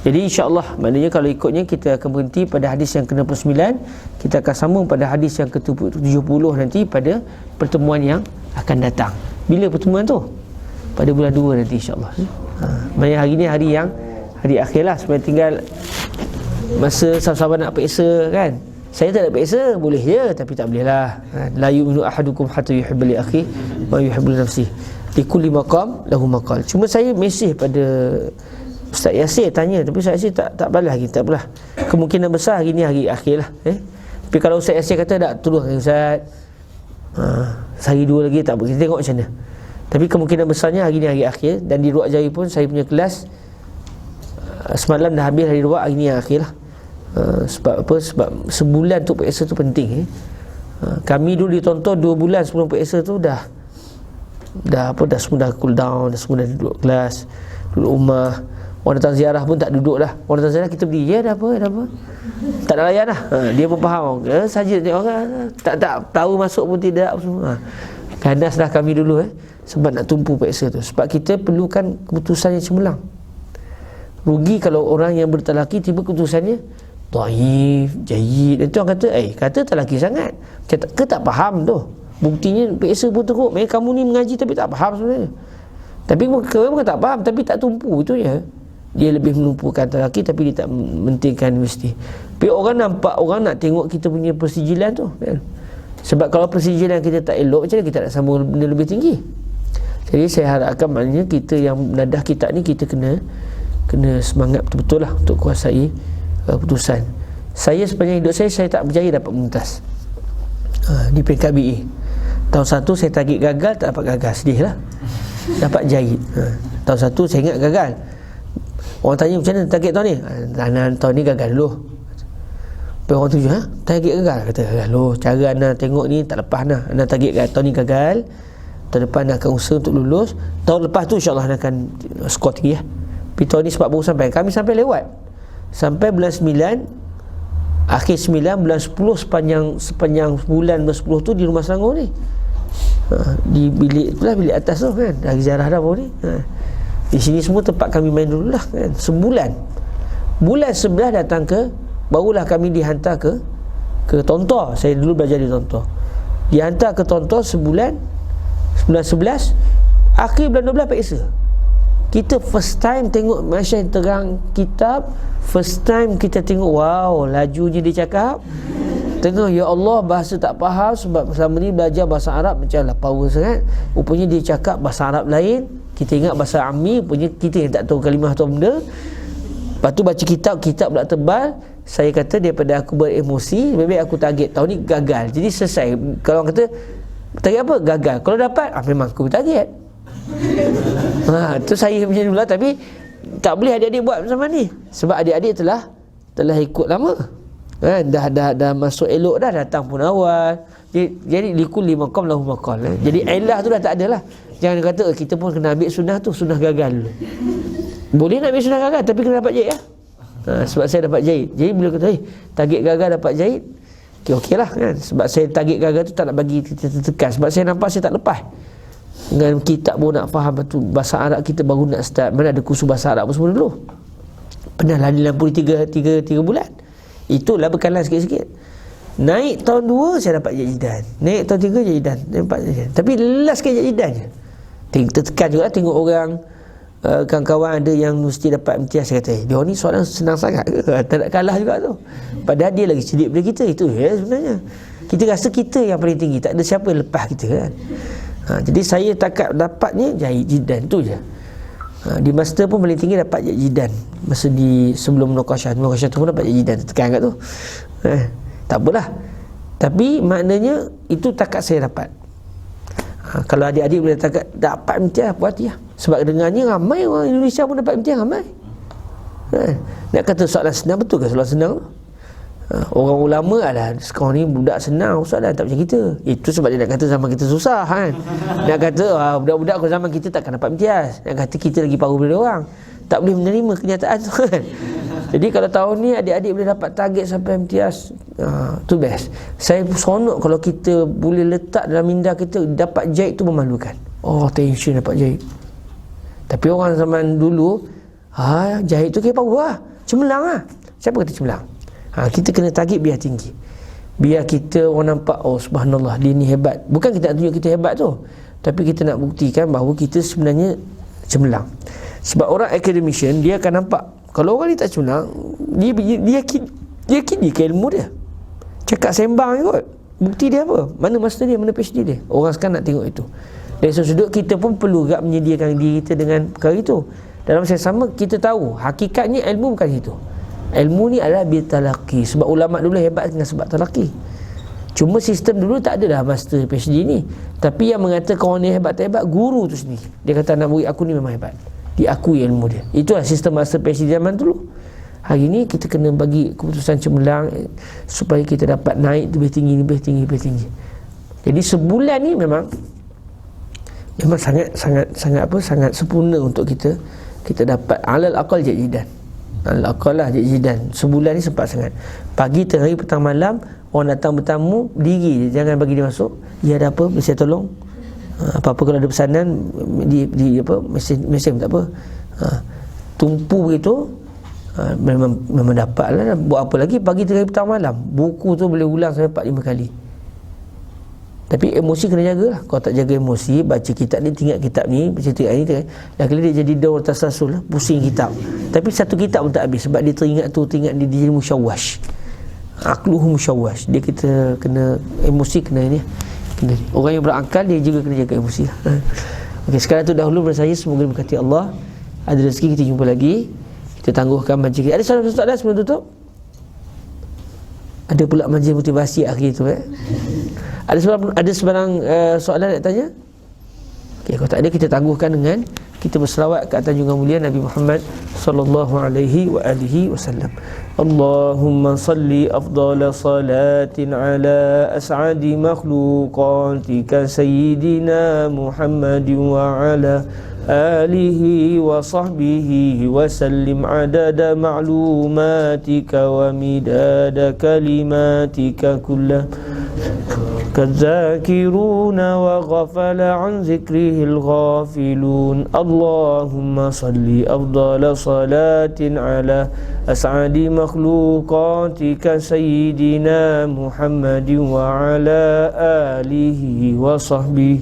Jadi insya-Allah maknanya kalau ikutnya kita akan berhenti pada hadis yang ke-69, kita akan sambung pada hadis yang ke-70 nanti pada pertemuan yang akan datang. Bila pertemuan tu? Pada bulan 2 nanti insya-Allah. Maknanya hari ni hari akhirlah, sebenarnya tinggal masa sahabat-sahabat nak peksa kan. Saya tak nak peksa, boleh je, tapi tak boleh lah. La yu'minu ahadukum hatta yuhibba li akhihi wa yuhibbu li nafsihi. Li kulli maqam lahu maqal. Cuma saya mesej pada Ustaz Yasir tanya, tapi Ustaz Yasir tak balas lagi, tak apalah. Kemungkinan besar hari ni hari akhir lah. Tapi kalau Ustaz Yasir kata tak, tolong Ustaz, sehari 2 lagi tak apa, kita tengok macam mana. Tapi kemungkinan besarnya hari ni hari akhir. Dan di Ruak Jari pun saya punya kelas semalam dah habis hari Ruak, hari ni yang akhir lah. Sebab apa? Sebab sebulan untuk PSA tu penting. Kami dulu ditonton 2 bulan sebelum PSA tu dah semua dah cool down, dah semua dah duduk kelas, duduk rumah. Orang datang ziarah pun tak duduk dah. Orang datang ziarah kita beri, ya dah apa. Tak nak layan lah. Dia pun faham. Saja tengok orang tak tahu masuk pun tidak semua. Ganas dah kami dulu sebab nak tumpu PSA tu. Sebab kita perlukan keputusan yang cemerlang. Rugi kalau orang yang bertalaki tiba keputusannya dhaif, jayid. Nanti orang kata talaki sangat. Tak faham tu. Buktinya PSA pun teruk. Mereka kamu ni mengaji tapi tak faham sebenarnya. Tapi bukan tak faham, tapi tak tumpu itu je. dia lebih menumpukan lelaki tapi dia tak mentingkan universiti. Tapi orang nampak, orang nak tengok kita punya persijilan tu kan? Sebab kalau persijilan kita tak elok, macam mana kita nak sambung benda lebih tinggi? Jadi saya harapkan maknanya kita yang menadah kitab ni, kita kena semangat betul-betul lah untuk kuasai keputusan. Saya sepanjang hidup saya tak berjaya dapat mumtaz di peringkat BA. Tahun 1 saya target gagal, tak dapat gagal, sedih lah. Dapat jahit. Tahun 1 saya ingat gagal. Orang tanya macam mana target tahun ni? Tahun ni gagal dulu. Lepas orang tuju, target gagal? Kata gagal dulu. Cara anda tengok ni tak lepas anda. Anda target gagal, tahun ni gagal, tahun depan anda akan usaha untuk lulus. Tahun lepas tu insyaAllah anda akan skor tinggi ya. Tapi tahun ni sebab baru sampai, kami sampai lewat. Sampai bulan 9, akhir 9, bulan 10, sepanjang bulan 10 tu di Rumah Selangor ni, di bilik itulah, bilik atas tu kan, dari ziarah dah baru ni. Di sini semua tempat kami main dululah kan, sebulan. Bulan 11 datang ke, barulah kami dihantar ke Tontor. Saya dulu belajar di Tontor. Dihantar ke Tontor sebulan 11, akhir bulan 12 periksa. Kita first time tengok Malaysia yang terang kitab, first time kita tengok, wow, lajunya dia cakap. Tengok, ya Allah, bahasa tak faham sebab selama ni belajar bahasa Arab macam lah power sangat. Rupanya dia cakap bahasa Arab lain, kita ingat bahasa Ammi, rupanya kita yang tak tahu kalimah tu benda. Lepas tu baca kitab pula tebal. Saya kata daripada aku beremosi, lebih baik aku target tahun ni gagal. Jadi selesai. Kalau orang kata target apa? Gagal. Kalau dapat, memang aku target. Tu saya punya dulu lah. Tapi tak boleh adik-adik buat macam ni, sebab adik-adik telah ikut lama kan? Dah masuk elok dah, datang pun awal. Jadi likul lima maqam lahu maqal. Jadi ilah tu dah tak ada lah. Jangan kata kita pun kena ambil sunnah tu, sunnah gagal dulu. Boleh nak ambil sunnah gagal, tapi kena dapat jahit sebab saya dapat jahit. Jadi bila kata target gagal dapat jahit, okey lah kan. Sebab saya target gagal tu tak nak bagi kita tertekan, sebab saya nampak saya tak lepas dengan kitab baru nak faham tu. Bahasa Arab kita baru nak start, mana ada kursus bahasa Arab semua dulu. Pernah lah dilampui 3 bulan. Itulah bekalan sikit-sikit. Naik tahun 2 saya dapat jahidan, naik tahun 3 jahidan, naik 4 jahidan. Tapi last sekali jahidan je. Tertekan juga tengok orang, kawan-kawan ada yang mesti dapat imtiaz. Saya kata, dia ni soalan senang sangat ke? Tak nak kalah juga tu. Padahal dia lagi cedik daripada kita. Itu sebenarnya kita rasa kita yang paling tinggi, tak ada siapa yang lepas kita kan. Jadi saya takat dapatnya jahit jidan tu je. Di master pun paling tinggi dapat jahit jidan. Masa sebelum Muqasyah tu pun dapat jahit jidan. Tekan kat tu. Tak apalah. Tapi maknanya itu takat saya dapat. Kalau adik-adik boleh dapat imtiaz, puas hati lah. Sebab dengarnya ramai orang Indonesia pun dapat imtiaz, ramai. Nak kata soalan senang, betul ke soalan senang? Orang ulama adalah sekarang ni budak senang, ustaz dah tak macam kita. Itu sebab dia nak kata zaman kita susah kan. Nak kata budak-budak ke zaman kita takkan dapat imtiaz. Nak kata kita lagi power daripada orang. Tak boleh menerima kenyataan tu kan. Jadi kalau tahun ni adik-adik boleh dapat target sampai imtiaz, tu best. Saya seronok kalau kita boleh letak dalam minda kita dapat jahit tu memalukan. Tension dapat jahit. Tapi orang zaman dulu, jahit tu kira power lah, cemerlang lah. Siapa kata cemerlang? Kita kena target biar tinggi, biar kita orang nampak, subhanallah, dia ni hebat. Bukan kita nak tunjuk kita hebat tu, tapi kita nak buktikan bahawa kita sebenarnya cemerlang. Sebab orang academician, dia akan nampak kalau orang ni tak cemerlang, dia yakini ke ilmu dia, cakap sembang kot. Bukti dia apa? Mana master dia, mana PhD dia? Orang sekarang nak tengok itu. Dari sudut kita pun perlu gak menyediakan diri kita dengan perkara itu. Dalam masa sama kita tahu hakikatnya ilmu bukan itu. Ilmu ni adalah bitalaqi. Sebab ulama dulu hebat dengan sebab talaqi. Cuma sistem dulu tak ada dah master PhD ni. Tapi yang mengatakan orang ni hebat tak hebat, guru tu sendiri. Dia kata anak murid aku ni memang hebat, diakui ilmu dia. Itulah sistem master PhD zaman dulu. Hari ni kita kena bagi keputusan cemerlang supaya kita dapat naik lebih tinggi. Jadi sebulan ni memang sangat sempurna untuk kita dapat alal aqal jahidan. Al-aqal lah jidan. Sebulan ni sempat sangat. Pagi, tengah hari, petang, malam, orang datang bertamu, diri je, jangan bagi dia masuk. Dia ada apa, boleh saya tolong? Apa-apa kalau ada pesanan di mesej tak apa. Tumpu begitu, memang dapat lah. Buat apa lagi, pagi, tengah hari, petang, malam. Buku tu boleh ulang sampai 4-5 kali. Tapi emosi kena jagalah. Kalau tak jaga emosi, baca kitab ni, tengok kitab ni, baca tengok ni, dah kali dia jadi daur tasasul lah, pusing kitab. Tapi satu kitab pun tak habis sebab dia teringat tu, teringat dia jadi musyawwash. Aqluhu musyawwash. Dia kita kena emosi kena ni. Kena. Orang yang berakal dia juga kena jaga emosi lah. Okey, sekarang tu dahulu daripada saya, semoga diberkati Allah. Ada rezeki kita jumpa lagi. Kita tangguhkan majlis kita. Ada soalan sebelum tutup? Ada pula majlis motivasi akhir tu Ada sebarang soalan nak tanya? Okey, kalau tak ada kita tangguhkan dengan kita berselawat ke atas junjungan mulia Nabi Muhammad sallallahu alaihi wa alihi wasallam. Allahumma salli afdala salatin ala as'adi makhluqatika sayyidina Muhammadin wa ala alihi wa sahbihi wa sallim adada ma'lumatika wa midada kalimatika kullah كالذاكرون وغفل عن ذكره الغافلون اللهم صل أفضل صلاة على أسعد مخلوقاتك سيدنا محمد وعلى آله وصحبه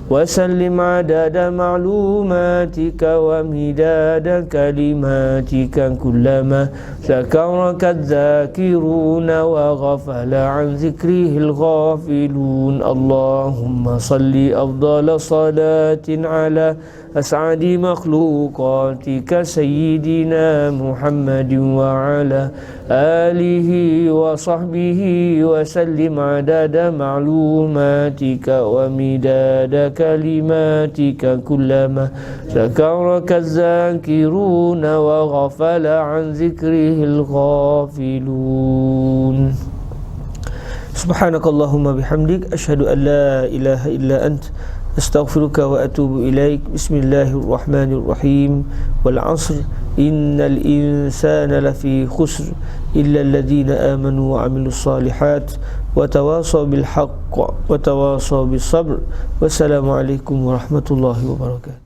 وسلم عدد معلوماتك ومداد كلماتك كلما ذكرك الذاكرون وغفل عن ذكره الغافلون اللهم صل أفضل صلاة على أسعد مخلوقاتك سيدنا محمد وعلى آله وصحبه وسلم عدد معلوماتك ومداد كلماتك كلما ذكرك الذاكرون وغفل عن ذكره الغافلون سبحانك اللهم بحمدك أشهد أن لا إله إلا أنت أستغفرك وأتوب إليك بسم الله الرحمن الرحيم والعصر إن الإنسان لفي خسر إلا الذين آمنوا وعملوا الصالحات وتواصوا بالحق وتواصوا بالصبر والسلام عليكم ورحمة الله وبركاته.